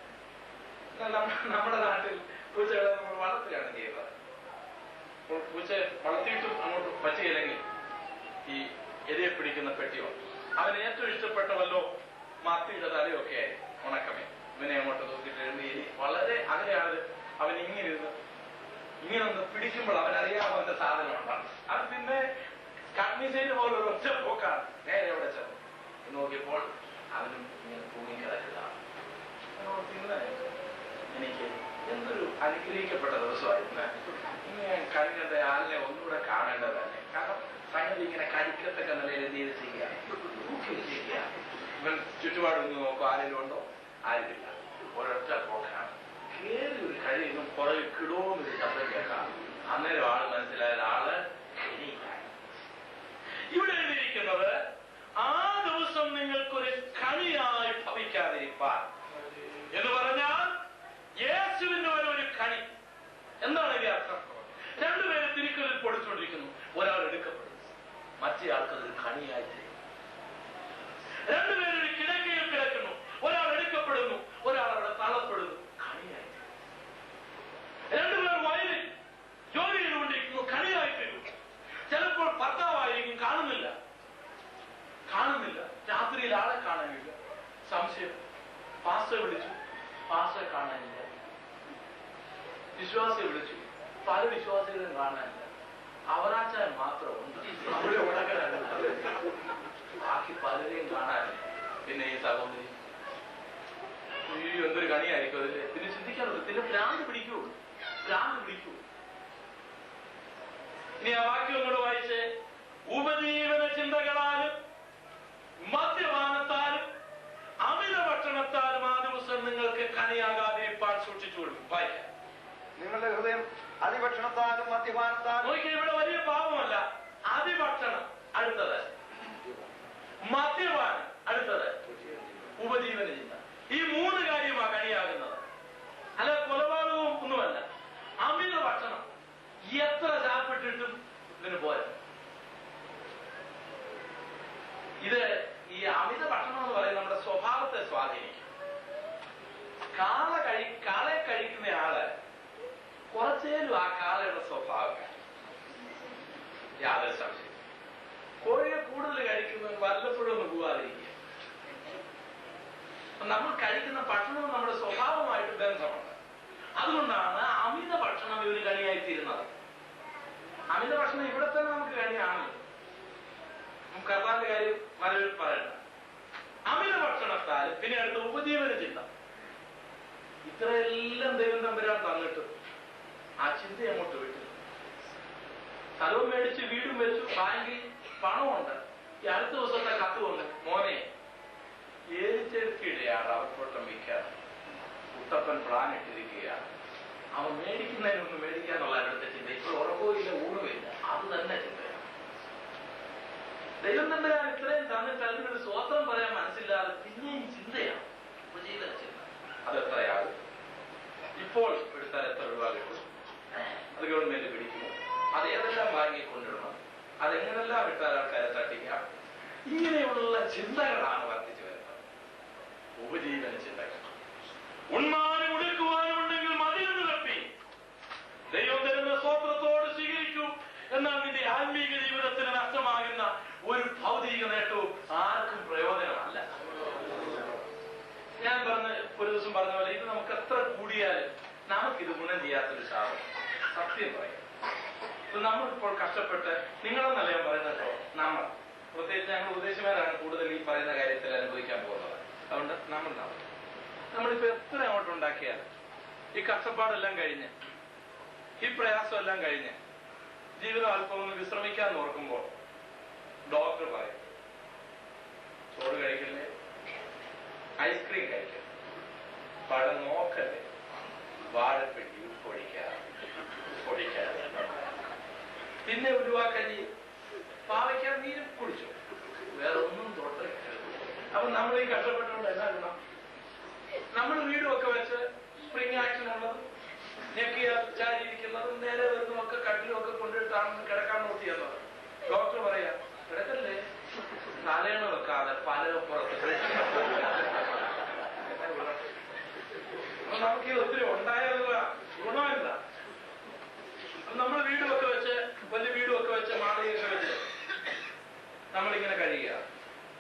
നമ്മുടെ നാട്ടിൽ പൂച്ചകളെ നമ്മൾ വളർത്തുകയാണ് ചെയ്യുന്നത്. അപ്പോൾ പൂച്ച വളർത്തിയിട്ടും അങ്ങോട്ട് പറ്റുകയില്ലെങ്കിൽ ഈ എലിയെ പിടിക്കുന്ന പെട്ടിയോ അവന് ഏറ്റവും ഇഷ്ടപ്പെട്ട വല്ലോ മത്തിയുടെ തലയൊക്കെ ആയി ഉണക്കമേ ഇവനെ അങ്ങോട്ട് നോക്കിയിട്ട് എഴുതി വളരെ അകലെയാണ്. അവൻ ഇങ്ങനെ ഒന്ന് പിടിക്കുമ്പോൾ അവനറിയാമോ അവന്റെ സാധനം ഉണ്ടാണ്. അത് പിന്നെ കണ്ണീസൈന് പോലെ ഒരു ഒറ്റ പോക്കാണ്. നേരെ എവിടെ ചെന്നു നോക്കിയപ്പോൾ അവനും ഇങ്ങനെ തൂങ്ങിക്കിടക്കുന്നതാണ്. പിന്നെ എനിക്ക് എന്തൊരു അനുഗ്രഹിക്കപ്പെട്ട ദിവസമായിരുന്നു. ഇങ്ങനെ കണി കണ്ട ആളിനെ ഒന്നുകൂടെ കാണേണ്ടത് തന്നെ. കാരണം സംഗതി ഇങ്ങനെ കരിക്കത്തക്ക നിലയിൽ എന്ത് ചെയ്ത് ചെയ്യുക, ഇവൻ ചുറ്റുപാടൊന്ന് നോക്കും, ആരെങ്കിലും ഉണ്ടോ, ആരുമില്ല. ഒരൊറ്റ പോക്കാണ്. കേറി ഒരു കഴിയുമ്പോൾ പുറകിൽ കിടോന്നൊരു ശബ്ദം കേൾക്കാം. അന്നേരം ആള് മനസ്സിലായത് ആള് ഇവിടെ എഴുതിയിരിക്കുന്നത്, ആ ദിവസം നിങ്ങൾക്കൊരു കണിയായി ഭവിക്കാതിരിപ്പാൻ എന്ന് പറഞ്ഞാൽ യേശുവിന്റെ ഒരു കണി. എന്താണ് ഇതിന്റെ അർത്ഥം? രണ്ടുപേരും തിരിക്കലിൽ പൊടിച്ചുകൊണ്ടിരിക്കുന്നു. ഒരാൾ എടുക്കപ്പെടുന്നു, മറ്റേ ആൾക്കതൊരു കണിയായി തീരും. രണ്ടുപേരും ഒരു കിടക്കയിൽ കിടക്കുന്നു, ഒരാൾ എടുക്കപ്പെടുന്നു, ഒരാൾ അവിടെ തള്ളപ്പെടുന്നു, കണിയായി തീരും. രണ്ടുപേർ വയലിൽ ജോലി ചെയ്തുകൊണ്ടിരിക്കുന്നു, കണിയായി തീരും. ചിലപ്പോൾ ഭർത്താവായിരിക്കും, കാണുന്നില്ല. രാത്രിയിൽ ആളെ കാണാനില്ല. സംശയം, പാസ്റ്ററെ വിളിച്ചു, പാസ്റ്ററെ കാണാനില്ല. വിശ്വാസിയെ വിളിച്ചു, പല വിശ്വാസികളും കാണാനില്ല. അവരാച്ചാൻ മാത്രമുണ്ട്, അവിടെ ഉടക്കലാണ്. ബാക്കി പലരെയും കാണാനില്ല. പിന്നെ ഈ സഹോദരി എന്തൊരു കണിയായിരിക്കും അതില്. പിന്നെ ചിന്തിക്കാറുണ്ട്, പിന്നെ ഭ്രാന്ത് പിടിക്കൂ. ഇനി ആ വാക്യം ഒന്നുകൂടെ വായിച്ചേ. ഉപജീവന ചിന്തകളാലും മദ്യപാനത്താലും അമിത ഭക്ഷണത്താലും ആ ദിവസം നിങ്ങൾക്ക് കണിയാകാതിരിപ്പാൻ സൂക്ഷിച്ചുകൊള്ളും. വായിക്കാം. നിങ്ങളുടെ ഹൃദയം അതിഭക്ഷണത്താലും മദ്യപാനത്താലും. നോക്കിയാൽ ഇവിടെ വലിയ പാപമല്ല. അതിഭക്ഷണം അടുത്തത്, മദ്യപാനം അടുത്തത്, ഉപജീവന ചിന്ത. ഈ മൂന്ന് കാര്യമാണ് കണിയാകുന്നത്. അല്ല കൊലപാതകവും ഒന്നുമല്ല. അമിത ഭക്ഷണം എത്ര ചാപ്പിട്ടിട്ടും ഇതിന് പോരാ. ഇത് ഈ അമിത ഭക്ഷണം എന്ന് പറയുന്നത് നമ്മുടെ സ്വഭാവത്തെ സ്വാധീനിക്കും. കാളയെ കഴിക്കുന്ന ആള് കുറച്ചേലും ആ കാളയുടെ സ്വഭാവം യാതൊരു സംശയം. കോഴിയെ കൂടുതൽ കഴിക്കുന്നത് വല്ലപ്പോഴും ഒന്ന് പോവാതിരിക്കുക. നമ്മൾ കഴിക്കുന്ന ഭക്ഷണവും നമ്മുടെ സ്വഭാവമായിട്ട് ബന്ധമുണ്ട്. അതുകൊണ്ടാണ് അമിത ഭക്ഷണം ഇവര് കണിയായി തീരുന്നത്. അമിത ഭക്ഷണം ഇവിടെ തന്നെ നമുക്ക് കണിയാണല്ലോ. നമുക്ക് കർത്താവിന്റെ കാര്യം വരവിൽ പറയണ്ട. അമിത ഭക്ഷണത്താൽ പിന്നെ അടുത്ത ഉപജീവന ചിന്ത. ഇത്രയെല്ലാം ദൈവം തമ്പുരാൻ തന്നിട്ട് ആ ചിന്ത അങ്ങോട്ട് വിട്ടു. സ്ഥലവും മേടിച്ച് വീടും വെച്ചു, ബാങ്കിൽ പണമുണ്ട്. ഈ അടുത്ത ദിവസത്തെ കത്ത് വന്നു, മോനെ ഏരിച്ചെടുക്കിടെയാണ് അവർക്കൊട്ടം വിൽക്കാറ്. കുട്ടപ്പൻ പ്ലാൻ ഇട്ടിരിക്കുകയാണ്. അവൻ മേടിക്കുന്നതിനൊന്നും മേടിക്കാന്നുള്ള അടുത്ത ചിന്ത. ഇപ്പോൾ ഉറപ്പുമില്ല, ഊണുമില്ല. അത് തന്നെ ചിന്തയാണ്. ദൈവം തമ്പുരാൻ ഇത്രയും തന്നിട്ട് അതിനൊരു സ്വത്രം പറയാൻ മനസ്സില്ലാതെ പിന്നെയും ചിന്തയാണ്, ഉപജീവന ചിന്ത. അതെത്രയാണ്? ഇപ്പോൾ എടുത്താൽ എത്ര രൂപ കിട്ടും? അത് ഗവൺമെന്റ് പിടിക്കുമോ? അത് ഏതെല്ലാം വാങ്ങിക്കൊണ്ടിടണം? അതെങ്ങനെല്ലാം വിട്ടാൽ ആൾക്കാരെ തട്ടിക്കാം? ഇങ്ങനെയുള്ള ചിന്തകളാണ് വർദ്ധിച്ചു വരുന്നത്, ഉപജീവന ചിന്തകൾ. ഉണ്മാനും ഉടുക്കുവാനുമുണ്ടെങ്കിൽ മതിയെന്ന് തപ്പി ദൈവം തരുന്ന സ്വത്രത്തോട് സ്വീകരിക്കൂ. എന്നാൽ നിന്റെ ആത്മീക ജീവിതത്തിന് നഷ്ടമാകുന്ന ഒരു ഭൗതിക നേട്ടവും ആർക്കും പ്രയോജനമല്ല. ഞാൻ ഒരു ദിവസം പറഞ്ഞ പോലെ ഇത് നമുക്ക് എത്ര കൂടിയാലും നമുക്കിത് ഗുണം ചെയ്യാത്തൊരു ശാപം. സത്യം പറയാം. നമ്മളിപ്പോൾ കഷ്ടപ്പെട്ട്, നിങ്ങളെന്നല്ല ഞാൻ പറയുന്നത്, നമ്മൾ പ്രത്യേകിച്ച് ഞങ്ങൾ ഉപദേശമാരാണ് കൂടുതൽ ഈ പറയുന്ന കാര്യത്തിൽ അനുഭവിക്കാൻ പോകുന്നത്. അതുകൊണ്ട് നമ്മളിപ്പോ എത്ര അങ്ങോട്ട് ഉണ്ടാക്കിയാൽ ഈ കഷ്ടപ്പാടെല്ലാം കഴിഞ്ഞ്, ഈ പ്രയാസം എല്ലാം കഴിഞ്ഞ് ജീവിതം അല്പം ഒന്ന് വിശ്രമിക്കാൻ ഓർക്കുമ്പോൾ ഡോക്ടർ പറയും, ചോറ് കഴിക്കല്ലേ, ഐസ്ക്രീം കഴിക്കല്ലേ, പഴം നോക്കല്ലേ, വാഴപ്പെട്ടി പൊടിക്കാതെ, പിന്നെ ഉരുവാക്കഞ്ഞി പാവയ്ക്കാൻ നീരും കുടിച്ചു, വേറെ ഒന്നും തൊട്ട്. അപ്പൊ നമ്മൾ ഈ കഷ്ടപ്പെട്ടുകൊണ്ട് എന്നാ ഗുണം? നമ്മൾ വീടുമൊക്കെ വെച്ച് സ്പ്രിംഗ് ആക്ഷൻ ഉള്ളത്, ഞെക്കിയാൽ ചാരിയിരിക്കുന്നതും നേരെ വരുന്നതും ഒക്കെ കട്ടിലും ഒക്കെ കൊണ്ടിട്ടാണ് കിടക്കാൻ നോക്കി എന്നത്. ഡോക്ടർ പറയാ, കിടക്കല്ലേ, തലേണ വെക്കാതെ പലപ്പുറത്ത്. നമുക്ക് ഒത്തിരി ഉണ്ടായതുള്ള ഗുണമില്ല. നമ്മൾ വീടുമൊക്കെ വെച്ച്, വലിയ വീടുമൊക്കെ വെച്ച്, മാളികയൊക്കെ വെച്ച് നമ്മളിങ്ങനെ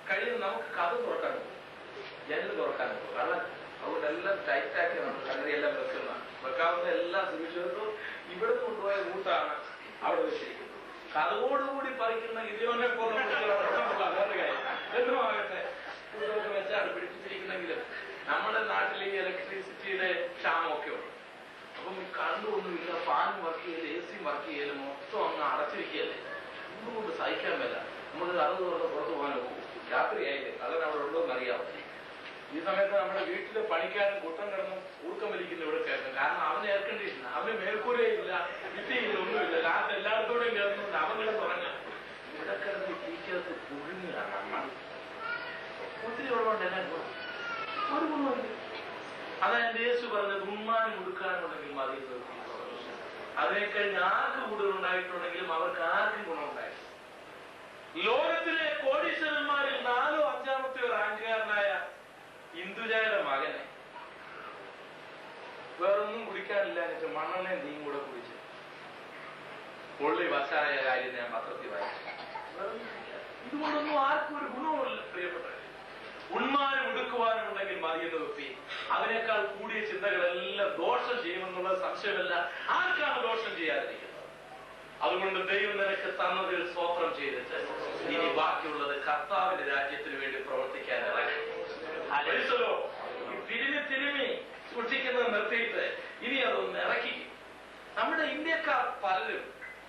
കഴിയുന്ന നമുക്ക് കഥ തുറക്കാൻ പോകും, ജനൽ തുറക്കാൻ പോകും. കാരണം അതുകൊണ്ട് എല്ലാം ടൈറ്റാക്കി നമ്മൾ സംഗതിയെല്ലാം വെക്കാവുന്ന എല്ലാ സുരക്ഷിതത്വവും ഇവിടെ കൊണ്ടുപോയ കൂട്ടാണ് അവിടെ വെച്ചിരിക്കുന്നത്. കഥയോടുകൂടി പറിക്കുന്ന ഇതിനെ പോലെ വേറെ കാര്യം എന്തുമാകട്ടെ, കൂട്ടൊക്കെ വെച്ചാണ് പിടിപ്പിച്ചിരിക്കുന്നെങ്കിലും നമ്മുടെ നാട്ടിൽ ഈ ഇലക്ട്രിസിറ്റിയുടെ ക്ഷാമമൊക്കെ ഉണ്ട്. അപ്പം ഈ കണ്ടുകൊന്നുമില്ല, ഫാനും വർക്ക് ചെയ്യല്, AC വർക്ക് ചെയ്യല്, മൊത്തം അങ്ങ് അടച്ചിരിക്കുകയല്ലേ. എന്തുകൊണ്ട് സഹിക്കാൻ മേല. നമുക്ക് കഥ തുറന്ന് പുറത്ത് പോകാൻ നോക്കും. രാത്രിയായില്ലേ, കഥൻ അവിടെ ഉണ്ടോ എന്നറിയാം. ഈ സമയത്ത് നമ്മുടെ വീട്ടിലെ പണിക്കാരൻ കൂട്ടം കിടന്ന് ഊർക്കം വലിക്കുന്ന ഇവിടെ കേൾക്കും. കാരണം അവന് എയർ കണ്ടീഷൻ, അവന് മേൽക്കൂരയില്ല, ഭിത്തിയില്ല, ഒന്നുമില്ല. ലാസ്റ്റ് എല്ലായിടത്തോടെയും കേൾക്കുന്നുണ്ട്. അവൻ കിടന്ന് തുടങ്ങാം. ഇവിടെ കിടന്ന് ടീച്ചേഴ്സ് പുഴുങ്ങുകയാണ്. നമ്മൾ ഒത്തിരി ഉള്ളതുകൊണ്ട് എല്ലാവർക്കും ഒരു ഗുണമില്ല. അതാ എന്റെ യേശു പറഞ്ഞത്, ഉമ്മാനും ഉടുക്കാനുണ്ടെങ്കിൽ മതി. അതിനേക്കഴിഞ്ഞ് ആർക്ക് കൂടുതൽ ഉണ്ടായിട്ടുണ്ടെങ്കിലും അവർക്ക് ആർക്കും ഗുണമുണ്ടായി. ലോകത്തിലെ കോടീശ്വരന്മാരിൽ 4 or 5 റാങ്കുകാരനായ ഇന്ദുജയുടെ മകനെ വേറൊന്നും കുടിക്കാനില്ല എന്നിട്ട് മണ്ണെണ്ണയും നീയും കൂടെ കുടിച്ച് പൊള്ളി വശായ കാര്യം ഞാൻ പത്രത്തിൽ വായിച്ചു. ഇതുകൊണ്ടൊന്നും ആർക്കും ഒരു ഗുണവുമില്ല പ്രിയപ്പെട്ടവരെ. ഉണ്മാനും ഉടുക്കുവാനും ഉണ്ടെങ്കിൽ മതിയെന്ന് വെപ്പി. അതിനേക്കാൾ കൂടിയ ചിന്തകളെല്ലാം ദോഷം ചെയ്യുമെന്നുള്ള സംശയമല്ല. ആർക്കാണ് ദോഷം ചെയ്യാതിരിക്കുന്നത്? അതുകൊണ്ട് ദൈവം നിനക്ക് തന്നതിൽ സ്തോത്രം ചെയ്തിട്ട് ഇനി ബാക്കിയുള്ളത് കർത്താവിന്റെ രാജ്യത്തിന് വേണ്ടി പ്രവർത്തിക്കാൻ ഇറങ്ങി. തിരുമി സൂക്ഷിക്കുന്നത് നിർത്തിയിട്ട് ഇനി അതൊന്ന് ഇറക്കി. നമ്മുടെ ഇന്ത്യക്കാർ പലരും,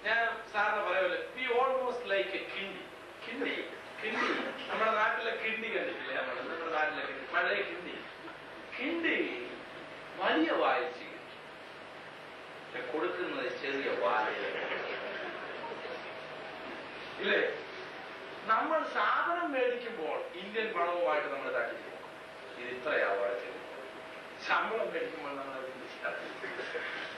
ഞാൻ സാറിന് പറയുമല്ലോ, വി ഓൾമോസ്റ്റ് ലൈക്ക് കിണ്ടി. നമ്മുടെ നാട്ടിലെ കിണ്ടി കണ്ടിട്ടില്ലേ? നമ്മുടെ നാട്ടിലെ പഴയ കിണ്ടി വലിയ വായിച്ച് കൊടുക്കുന്നത് ചെറിയ വായ ഇല്ലേ? നമ്മൾ സാധനം മേടിക്കുമ്പോൾ ഇന്ത്യൻ പണവുമായിട്ട് നമ്മൾ തട്ടിച്ചു. ഇത് ഇത്രയാവാതെ ശമ്പളം മേടിക്കുമ്പോൾ നമ്മൾ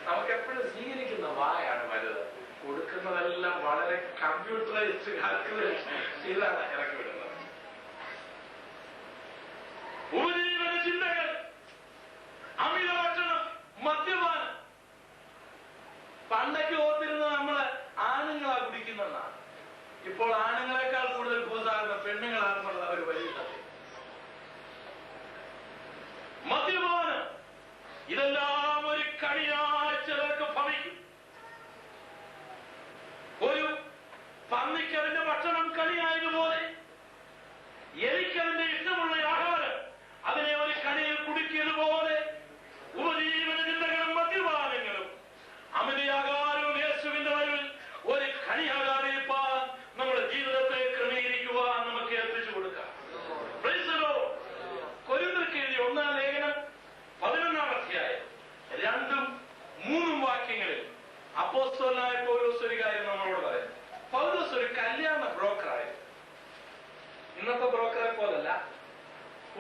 നമുക്ക് എപ്പോഴും സ്വീകരിക്കുന്ന വായാണ് വലുത്. കൊടുക്കുന്നതെല്ലാം വളരെ കമ്പ്യൂട്ടറൈസ്ഡ് കാൽക്കുലേഷൻ ചെയ്താണ് ഇറക്കി വിടുന്നത്. ഉപജീവന ചിന്തകൾ, അമിത ഭക്ഷണം, മദ്യപാനം. പണ്ടൊക്കെ ഓർത്തിരുന്നത് നമ്മള് ആണുങ്ങളാ കുടിക്കുന്നതാണ്. ഇപ്പോൾ ആണുങ്ങളെക്കാൾ കൂടുതൽ കൂസാകുന്ന പെണ്ണുങ്ങളാണെന്നുള്ളത് അവർ വലിയ സത്യം. മദ്യപാനം, ഇതെല്ലാം ഒരു കണിയായി ചിലർക്ക് ഭവിക്കും. ഒരു പന്നിക്കതിന്റെ ഭക്ഷണം കണിയായതുപോലെ എനിക്കതിന്റെ ഇഷ്ടമുള്ള ആഹാരം അതിനെ ഒരു കണിയിൽ കുടുക്കിയതുപോലെ ഉപജീവന ചിന്തകളും മദ്യപാനങ്ങളും അമിതയാകാരവും യേശുവിന്റെ വരവിൽ ഒരു കണിയാകാതിരിപ്പാൻ നമ്മുടെ ജീവിതത്തെ ക്രമീകരിക്കുവാൻ നമുക്ക് ഏൽപ്പിച്ചു കൊടുക്കാം. കൊരിന്ത്യർക്ക് എഴുതിയ 1-ാം ലേഖനം 11-ാം അധ്യായം 2-3 വാക്യങ്ങളിൽ അപ്പോസ്തലനായ പൗലോസ് ഒരു കാര്യം നമ്മളോട് പറയുന്നു. പൗലോസ് ഒരു കല്യാണ ബ്രോക്കറായിരുന്നു. ഇന്നത്തെ ബ്രോക്കറെ പോലല്ല,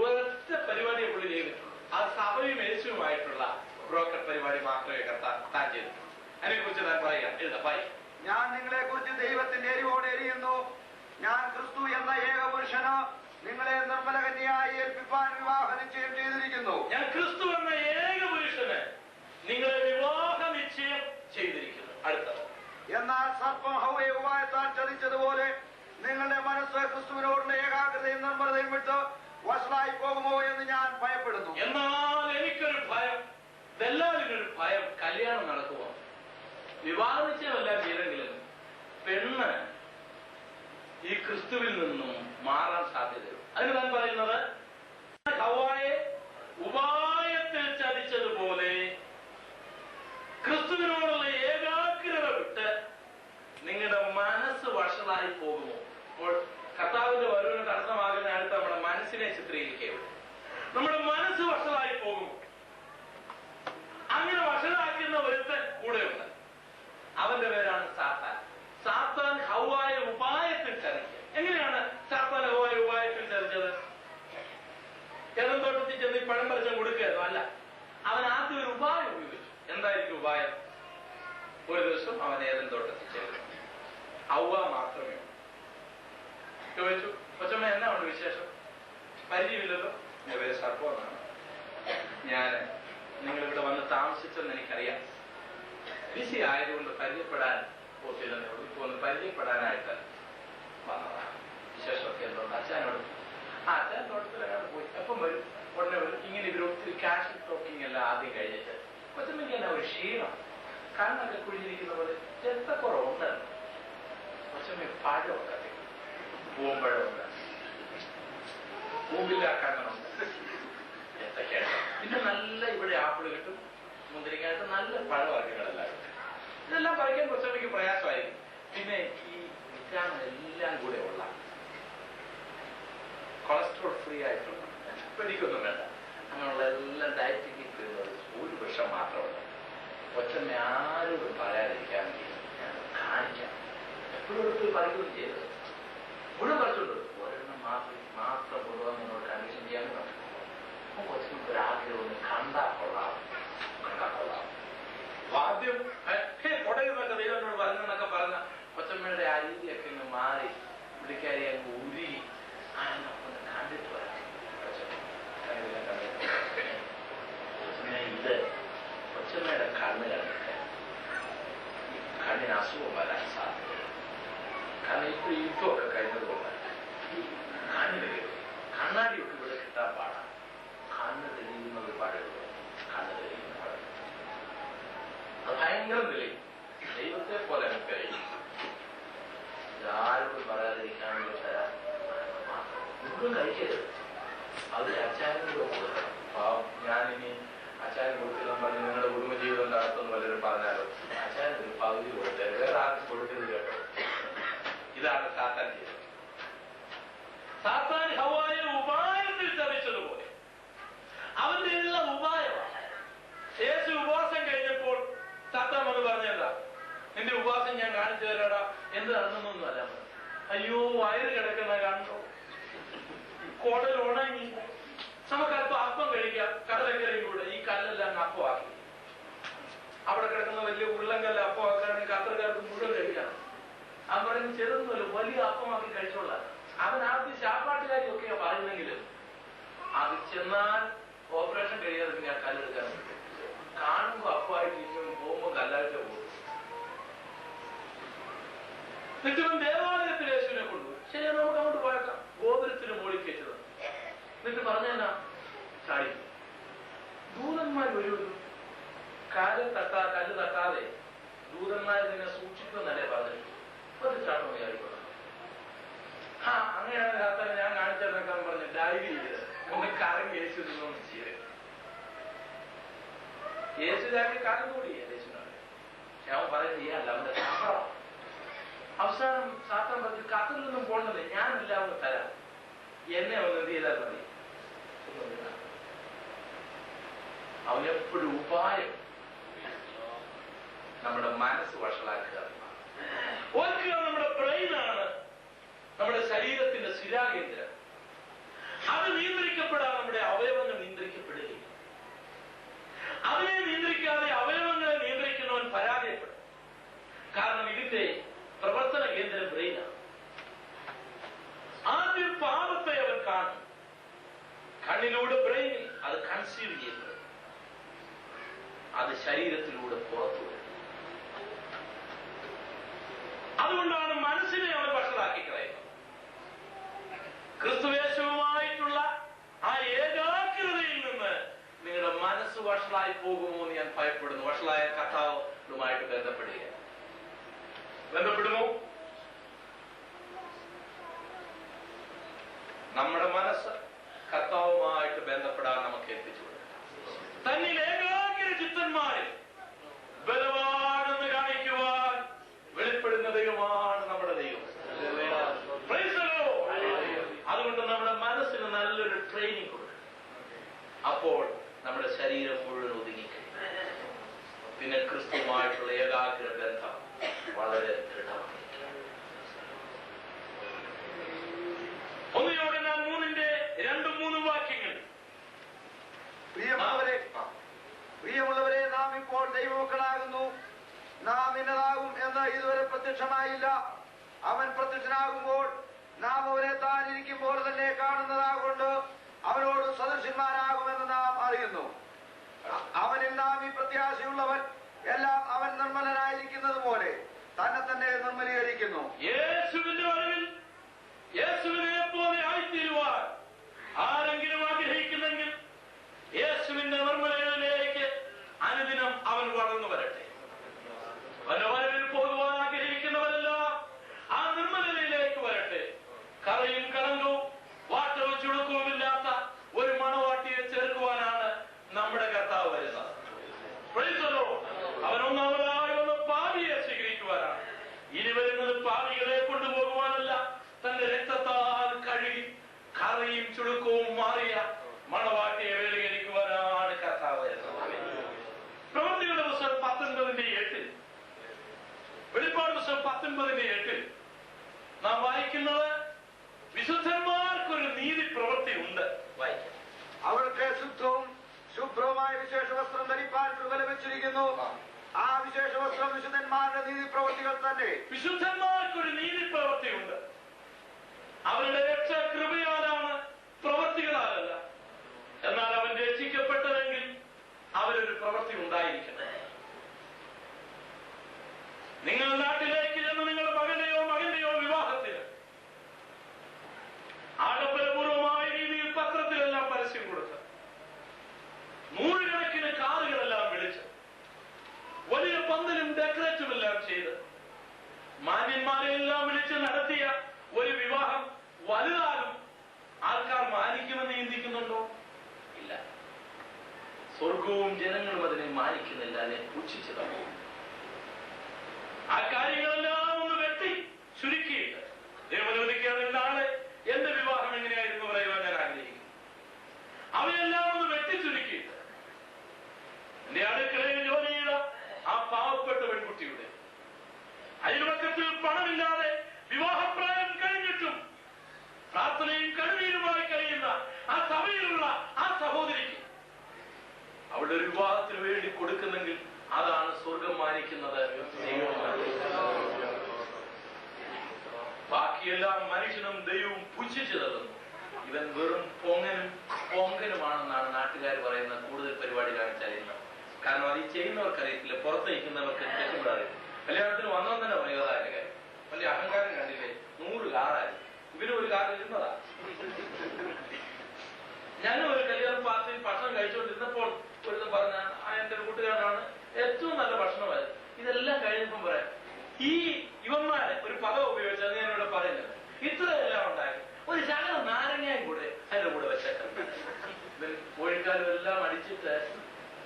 ഒരൊറ്റ പരിപാടിയെ പുള്ളി ചെയ്തിട്ടുള്ളൂ. ആ സഭയും യേശുവുമായിട്ടുള്ള ബ്രോക്കർ പരിപാടി മാത്രമേ താൻ ചെയ്തിട്ടുള്ളൂ. അതിനെക്കുറിച്ച് താൻ പറയാം. എഴുതാം. ഞാൻ നിങ്ങളെ കുറിച്ച് ദൈവത്തിന്റെ എരിവോടെ എരിയുന്നു. ഞാൻ ക്രിസ്തു എന്ന ഏക പുരുഷന് നിങ്ങളെ നിർമ്മലകന്യായി ഏൽപ്പിപ്പാൻ വിവാഹ നിശ്ചയം ചെയ്തിരിക്കുന്നു. ഞാൻ ക്രിസ്തു എന്ന ഏക പുരുഷന് നിങ്ങളെ വിവാഹ നിശ്ചയം ചെയ്തിരിക്കുന്നു. അടുത്തത്, എന്നാൽ സർപ്പം ഹവ്വയെ ഉപായത്താൽ ചതിച്ചതുപോലെ നിങ്ങളുടെ മനസ്സ് ക്രിസ്തുവിനോടുള്ള ഏകാഗ്രതയും നിർമ്മലതയും വിട്ട് വഷളായി പോകുമോ എന്ന് ഞാൻ ഭയപ്പെടുന്നു. എന്നാൽ എനിക്കൊരു ഭയം, ഇതെല്ലാവരും ഒരു ഭയം, കല്യാണം നടക്കുമോ? വിവാഹ നിശ്ചയമെല്ലാം ചെയ്തെങ്കിലും പെണ്ണ് ഈ ക്രിസ്തുവിൽ നിന്നും മാറാൻ സാധ്യതയുണ്ട്. അതിന് താൻ പറയുന്നത്, ഹവ്വായെ ഉപായത്തിൽ ചതിച്ചതുപോലെ ക്രിസ്തുവിനോടുള്ള ഏകാഗ്രത വിട്ട് നിങ്ങളുടെ മനസ്സ് വഷളായി പോകുമോ? അപ്പോൾ കർത്താവിന്റെ വരവിന് തടസ്സമാകുന്ന അടുത്ത് നമ്മുടെ മനസ്സിനെ ചിത്രീകരിക്കുക. നമ്മുടെ മനസ്സ് വഷളായി പോകുമോ? അങ്ങനെ വഷളാക്കുന്ന ഒരുത്തൻ കൂടെയുണ്ട്. അവന്റെ പേരാണ് സാത്താൻ. സാത്താൻ ഹവ്വായെ ഉപായത്തിൽ ചതിക്കുക. എങ്ങനെയാണ് സാത്താൻ ഹവ്വായെ ഉപായത്തിൽ ചതിച്ചത്? ഏതെങ്കിലും തോട്ടത്തിൽ ചെന്ന് പഴം പറിച്ചാൽ കൊടുക്കുകയോ അല്ല. അവൻ ആദ്യം ഒരു ഉപായം ഉപയോഗിച്ചു. എന്തായിരിക്കും ഉപായം? ഒരു ദിവസം അവൻ ഏതെങ്കിലും തോട്ടത്തിൽ ചേർന്നു. ഹവ്വ മാത്രമേ ചോദിച്ചു, കൊച്ചമ്മ എന്നാ ഉണ്ട് വിശേഷം? പരിചയമില്ലല്ലോ. എന്റെ പേര് സർപ്പം എന്നാണ്. ഞാൻ നിങ്ങളിവിടെ വന്ന് താമസിച്ചെന്ന് എനിക്കറിയാം. ബിസി ആയതുകൊണ്ട് പരിചയപ്പെടാൻ പോത്തില്ലെന്നേ ഉള്ളൂ. ഇപ്പൊ ഒന്ന് പരിചയപ്പെടാനായിട്ട് വന്നതാണ്. വിശേഷമൊക്കെ എന്തുകൊണ്ട്? അച്ഛനോട് അച്ഛൻ തോട്ടത്തിലങ്ങാണ്ട് പോയി. എപ്പം വരും? ഉടനെ വരും. ഇങ്ങനെ ഇവർ ഒത്തിരി ക്യാഷ് ടോക്കിംഗ് എല്ലാം ആദ്യം കഴിഞ്ഞിട്ട് കൊച്ചമ്മയ്ക്ക് തന്നെ ഒരു ക്ഷീണം, കണ്ണൊക്കെ കുഴിഞ്ഞിരിക്കുന്ന പോലെ രക്തക്കുറവുണ്ട്. കൊച്ചമ്മ പഴമൊക്കെ പൂമ്പഴമുണ്ട്, പൂമ്പില്ലാക്കണ്ണുണ്ട്, ഏത്തക്കയാണ്. പിന്നെ നല്ല ഇവിടെ ആപ്പിള് കിട്ടും, മുന്തിരിങ്ങായിട്ട് നല്ല പഴവർഗ്ഗങ്ങളെല്ലാം ഇതെല്ലാം പറിക്കാൻ കുറച്ചമ്മയ്ക്ക് പ്രയാസമായിരിക്കും. പിന്നെ ഈ വിറ്റാമിൻ എല്ലാം കൂടെ ഉള്ള കൊളസ്ട്രോൾ ഫ്രീ ആയിട്ടുള്ള പേടിക്കൊന്നും വേണ്ട, അങ്ങനെയുള്ള എല്ലാം ഡയറ്റിക്ക് ഒരു വിഷം മാത്രമുണ്ട്. കൊച്ചമ്മ ആരോടും പറയാതിരിക്കാൻ വേണ്ടി ഞാൻ കാണിക്കാം. എപ്പോഴും പോയി പറിക്കുകയും ചെയ്തത് മുഴുവൻ പറിച്ചുള്ളൂ. ഒരെണ്ണം മാത്രം മുഴുവൻ നിന്നോട് കണ്ടീഷൻ ചെയ്യാൻ പറഞ്ഞു. കൊച്ചമ്മക്ക് ഒരാഗ്രഹം ഒന്ന് കണ്ടാൽ കൊള്ളാം. ആദ്യം കൊടയുന്നൊക്കെ ദൈവനോട് പറഞ്ഞെന്നൊക്കെ പറഞ്ഞ കൊച്ചമ്മയുടെ ആ രീതിയൊക്കെ ഇങ്ങ് മാറി പുള്ളിക്കാരി അങ്ങ് ഉരുകി ഒന്ന് കണ്ടിട്ട് വരാം. ഇത് കൊച്ചമ്മയുടെ കണ്ണ് കണ്ടിട്ട് കണ്ണിന് അസുഖം വരാൻ സാധ്യത. കാരണം ഇപ്പൊ യുദ്ധമൊക്കെ കഴിഞ്ഞതുകൊണ്ട് ഈ കണ്ണിന് കണ്ണാടിയൊക്കെ ഇവിടെ കിട്ടാൻ പാടാണ്. കണ്ണ് തെളിയുന്നത് പാടുള്ളൂ. കണ്ണ് തെളിയുന്ന പാടുള്ളൂ. അത് ഭയങ്കര തെളിയും. ദൈവത്തെ പോലെ നമുക്കറിയും. ആരോടും പറയാതിരിക്കാൻ വേണ്ടി തരാം. ഒന്നും കഴിക്കരുത്. അത് അച്ചാരിനോട് കൊടുക്കണം. പാവം ഞാനിനി അച്ചാരി കൊടുത്തില്ല പറഞ്ഞ് നിങ്ങളുടെ കുടുംബജീവിതം നടത്തുന്ന വല്ലവരും പറഞ്ഞാലോ, അച്ചാരിന് ഒരു പകുതി കൊടുത്തത് വേറെ ആർക്കും കൊടുക്കരുത് കേട്ടോ. ഇതാണ് സാത്താൻ ചെയ്തത്. സാത്താൻ ഹവ്വായെ ഉപായത്തിൽ ചതിച്ചതുപോലെ അവന്റെ ഉള്ള ഉപായമാണ്. യേശു ഉപവാസം കഴിഞ്ഞപ്പോൾ സാത്താൻ വന്ന് പറഞ്ഞെന്താ, നിന്റെ ഉപവാസം ഞാൻ കാണിച്ചു തരാടാ. എന്ത് നടന്നൊന്നും അല്ല. അയ്യോ വയറ് കിടക്കുന്ന കണ്ടോ, കുടൽ ഉണങ്ങി, നമുക്ക് അല്പം അപ്പം കഴിക്കാം, കടലക്കറിയും കൂടെ ഈ കല്ലെല്ലാം അപ്പമാക്കി. അവിടെ കിടക്കുന്ന വലിയ ഉരുളങ്കല്ല് അപ്പമാക്കുകയാണെങ്കിൽ കത്രക്കാർക്ക് മുഴുവൻ കഴിക്കാം. അവൻ പറയുന്നത് ചെറുതൊന്നുമല്ല, വലിയ അപ്പമാക്കി കഴിച്ചോളാം. അവൻ ആദ്യം ശാപ്പാട്ടുകാരിയൊക്കെയാ പറയുന്നെങ്കിലും അത് ചെന്നാൽ ഓപ്പറേഷൻ കഴിയാതെ പിന്നെ ആ കല്ലെടുക്കാൻ പറ്റും. കാണുമ്പോ അപ്പമായിട്ട് ഇങ്ങനെ പോകുമ്പോ കല്ലാഴ്ച പോകും. എന്നിട്ട് ദേവാലയത്തിൽ യേശുവിനെ കൊണ്ടുപോയി. ശരിയാ, നമുക്ക് അങ്ങോട്ട് പോയേക്കാം. ഗോപുരത്തിന് മുകളിൽ കയറ്റത്. എന്നിട്ട് പറഞ്ഞാ ചാടി. ദൂതന്മാർ വരുമല്ലോ, കല്ല് തട്ടാതെ ദൂതന്മാർ നിന്നെ സൂക്ഷിക്കുന്നല്ലേ പറഞ്ഞിട്ട് ഒരു ചാട്ടം വിചാരിക്കണം. അങ്ങനെയാണ് രാത്രി ഞാൻ കാണിച്ചെന്നൊക്കെ പറഞ്ഞ് ഡൈവ് ചെയ്ത് ഒന്ന് കറങ്ങി യേശു നിന്നൊന്ന് ചെയ്ത് യേശുദാക്ക് കാലം കൂടിയ യേശുനാണ്. ഞാൻ പറയുന്നത് ചെയ്യാനല്ല, അവന്റെ സങ്കടം. അവസാനം സാത്താൻ പറഞ്ഞു, കത്തലൊന്നും പോകണ്ടത് ഞാനെല്ലാം ഒന്ന് തരാം, എന്നെ ഒന്ന് എന്ത് ചെയ്താൽ മതി. അവനെപ്പോഴും ഉപായം നമ്മുടെ മനസ്സ് വഷളാക്കുക. ഓർക്കുക, നമ്മുടെ ബ്രെയിനാണ് നമ്മുടെ ശരീരത്തിന്റെ സ്ഥിരാകേന്ദ്രം. അത് നിയന്ത്രിക്കപ്പെടാൻ നമ്മുടെ അവയവങ്ങൾ നിയന്ത്രിക്കപ്പെടുകയില്ല. അതിനെ നിയന്ത്രിക്കാതെ അവയവങ്ങളെ നിയന്ത്രിക്കുന്നവൻ പരാജയപ്പെടും. കാരണം ഇതിന്റെ പ്രവർത്തന കേന്ദ്രം ബ്രെയിനാണ്. ആദ്യം പാപത്തെ അവൻ കാണും. കണ്ണിലൂടെ ബ്രെയിനിൽ അത് കൺസീവ് ചെയ്യപ്പെടും. അത് ശരീരത്തിലൂടെ പുറത്തു വരും. അതുകൊണ്ടാണ് മനസ്സിനെ അവൻ വഷളാക്കി കളയുന്നത്. ക്രിസ്തുവേശവുമായിട്ടുള്ള ആ ഏകാഗ്രതയിൽ നിന്ന് നിങ്ങളുടെ മനസ്സ് വഷളായി പോകുമോ എന്ന് ഞാൻ ഭയപ്പെടുന്നു. വഷളായ കർത്താവുമായിട്ട് ബന്ധപ്പെടുമോ? നമ്മുടെ മനസ്സ് കർത്താവുമായിട്ട് ബന്ധപ്പെടാൻ നമുക്ക് എത്തിച്ചു കൊടുക്കാം. തന്നിൽ ഏകാഗ്ര ചിത്തന്മാരിൽ ബലവാനെന്ന് കാണിക്കുവാൻ വെളിപ്പെടുന്ന ദൈവമാണ് നമ്മുടെ ദൈവം. അതുകൊണ്ട് നമ്മുടെ മനസ്സിന് നല്ലൊരു ട്രെയിനിങ് കൊടുക്കും. അപ്പോൾ നമ്മുടെ ശരീരം മുഴുവൻ ഒതുങ്ങിക്കും. പിന്നെ ക്രിസ്തുവുമായിട്ടുള്ള ഏകാഗ്ര ബന്ധം വളരെ ദൃഢമാണ്. 1 യോഹന്നാൻ 3:2-3 വാക്യങ്ങൾ. പ്രിയമുള്ളവരെ, നാം ഇപ്പോൾ ദൈവമക്കളാകുന്നു. നാം ഇന്നതാകും എന്ന് ഇതുവരെ പ്രത്യക്ഷമായില്ല. അവൻ പ്രത്യക്ഷനാകുമ്പോൾ നാം അവനെ താൻ ഇരിക്കുമ്പോൾ തന്നെ കാണുന്നതാകൊണ്ട് അവനോട് സദൃശന്മാരാകുമെന്ന് നാം അറിയുന്നു. അവനിൽ നാം ഈ പ്രത്യാശയുള്ളവൻ എല്ലാം അവൻ നിർമ്മലനായിരിക്കുന്നത് പോലെ തന്നെ തന്നെ നിർമ്മലീകരിക്കുന്നു. യേശുവിന്റെ വരവിൽ യേശുവിനെ പോലെ ആയിത്തീരുവാൻ ആരെങ്കിലും ആഗ്രഹിക്കുന്നെങ്കിൽ യേശുവിന്റെ നിർമ്മലതയിലേക്ക് അനുദിനം അവൻ വളർന്നു വരട്ടെ. അവന്റെ വരവിൽ പോകുവാൻ ആഗ്രഹിക്കുന്നവരെല്ലാം ആ നിർമ്മലതയിലേക്ക് വരട്ടെ. കറയും കളങ്കവും വാട്ടവും ചുളുക്കവുമില്ലാത്ത ഒരു മണവാട്ടിയെ ചേർക്കുവാനാണ് നമ്മുടെ കർത്താവ് വരുന്നത്. 19:8 നാം വായിക്കുന്നത്, വിശുദ്ധന്മാർക്കൊരു നീതി പ്രവൃത്തി ഉണ്ട്. വായിക്കാം. അവൾക്ക് ശുദ്ധവും ശുഭ്രവുമായ വിശേഷ വസ്ത്രം ധരിപ്പാൻ കൃപ ലഭിച്ചിരിക്കുന്നു. ആ വിശേഷ വസ്ത്രം വിശുദ്ധന്മാരുടെ നീതി പ്രവൃത്തികൾ തന്നെ. വിശുദ്ധന്മാർക്കൊരു നീതി പ്രവൃത്തി ഉണ്ട്. അവരുടെ രക്ഷ കൃപയാലാണ്, പ്രവൃത്തികളാലല്ല. എന്നാൽ അവൻ രക്ഷിക്കപ്പെട്ടതെങ്കിൽ അവരൊരു പ്രവൃത്തി ഉണ്ടായിരിക്കണം. നിങ്ങൾ നാട്ടിലേക്ക് ചെന്ന് നിങ്ങളുടെ മകന്റെയോ വിവാഹത്തിന് ആഡംബരപൂർവമായ രീതിയിൽ പത്രത്തിലെല്ലാം പരസ്യം കൊടുത്ത്, നൂറുകണക്കിന് കാറുകളെല്ലാം വിളിച്ച്, വലിയ പന്തലും ഡെക്കറേറ്റും എല്ലാം ചെയ്ത്, മാന്യന്മാരെല്ലാം വിളിച്ച് നടത്തിയ ഒരു വിവാഹം വലുതാകും ആൾക്കാർ മാനിക്കുമെന്ന് ചിന്തിക്കുന്നുണ്ടോ? ഇല്ല. സ്വർഗവും ജനങ്ങളും അതിനെ മാനിക്കുന്നില്ല, അതിനെ പുച്ഛിച്ചതാണ്. ആ കാര്യങ്ങളെല്ലാം ഒന്ന് വെട്ടി ചുരുക്കിയിട്ട്, ദൈവനുവദിക്കാതെ നാളെ എന്റെ വിവാഹം എങ്ങനെയായിരുന്നു പറയുവാൻ ഞാൻ ആഗ്രഹിക്കുന്നു. അവയെല്ലാം ഒന്ന് വെട്ടി ചുരുക്കിയിട്ട് എന്റെ അടുക്കളയിൽ ജോലി ചെയ്ത ആ പാവപ്പെട്ട പെൺകുട്ടിയുടെ, അയൽവക്കത്തിൽ പണമില്ലാതെ വിവാഹപ്രായം കഴിഞ്ഞിട്ടും പ്രാർത്ഥനയും കണ്ണീരുമായി കഴിയുന്ന ആ സഭയിലുള്ള ആ സഹോദരിക്ക് അവളുടെ ഒരു വിവാഹത്തിന് വേണ്ടി കൊടുക്കുന്നെങ്കിൽ അതാണ് സ്വർഗം മാനിക്കുന്നത്. ബാക്കിയെല്ലാം മനുഷ്യനും ദൈവവും പുച്ഛിച്ചു തള്ളുന്നു. ഇവൻ വെറും പൊങ്കനുമാണെന്നാണ് നാട്ടുകാർ പറയുന്നത്. കൂടുതൽ പരിപാടി കാണിച്ചാലില്ല. കാരണം അത് ഈ ചെയ്യുന്നവർക്ക് അറിയത്തില്ല, പുറത്ത് നിൽക്കുന്നവർക്ക് തെറ്റുമ്പോൾ അറിയില്ല. കല്യാണത്തിന് വന്നവൻ തന്നെ പറയുന്നത് അതിന്റെ കാര്യം. വലിയ അഹങ്കാരം കണ്ടില്ലേ, 100 കാറായിരുന്നു. ഇവരും ഒരു കാറിൽ ഇരുന്നതാ. ഞങ്ങൾ ഒരു കല്യാണ പാർട്ടിയിൽ ഭക്ഷണം കഴിച്ചുകൊണ്ടിരുന്നപ്പോൾ ഒരു പറഞ്ഞ എന്റെ കൂട്ടുകാരനാണ്, ഏറ്റവും നല്ല ഭക്ഷണമായിരുന്നു. ഇതെല്ലാം കഴിഞ്ഞപ്പം പറയാം, ഈ ഇവന്മാരെ ഒരു പദം ഉപയോഗിച്ചാൽ ഞാൻ ഇവിടെ പറയുന്നത്, ഇത്രയെല്ലാം ഉണ്ടാക്കി ഒരു ശകലം നാരങ്ങയും കൂടെ അതിന്റെ കൂടെ വെച്ചേക്കാം. ഇവൻ കോഴിക്കാരും എല്ലാം അടിച്ചിട്ട്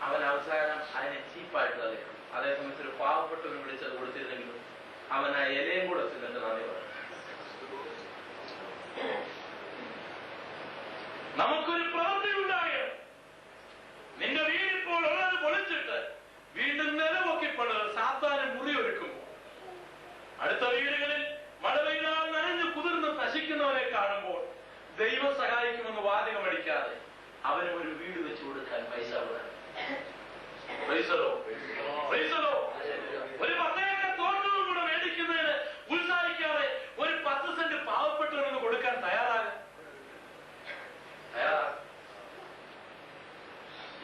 അവൻ അവസാനം അതിനെ ചീപ്പായിട്ട് തള്ളിക്കണം. അതേസമയത്ത് ഒരു പാവപ്പെട്ടവനെ വിളിച്ചത് കൊടുത്തിരുന്നെങ്കിലും അവൻ ആ ഇലയും കൂടെ തിന്നിട്ട് നന്ദി പറയും. നമുക്കൊരു പ്രവൃത്തി ഉണ്ടാകണം. നിന്റെ വീടിപ്പോൾ ഉള്ളത് പൊളിച്ചിട്ട് വീണ്ടും നിലപൊക്കിപ്പണത് സാത്താനും മുറിയൊരുക്കുമ്പോൾ, അടുത്ത വീടുകളിൽ മഴവെയിലാൽ നനഞ്ഞു കുതിർന്ന് നശിക്കുന്നവരെ കാണുമ്പോൾ ദൈവം സഹായിക്കുമെന്ന് വാചകമടിക്കാതെ അവനും ഒരു വീട് വെച്ചു കൊടുക്കാൻ പൈസ വേണം. ഒരു 10 ഏക്കർ തോട്ടവും കൂടെ മേടിക്കുന്നതിന് ഉത്സാഹിക്കാതെ ഒരു 10 സെന്റ് പാവപ്പെട്ടവരെന്ന് കൊടുക്കാൻ തയ്യാറാകും.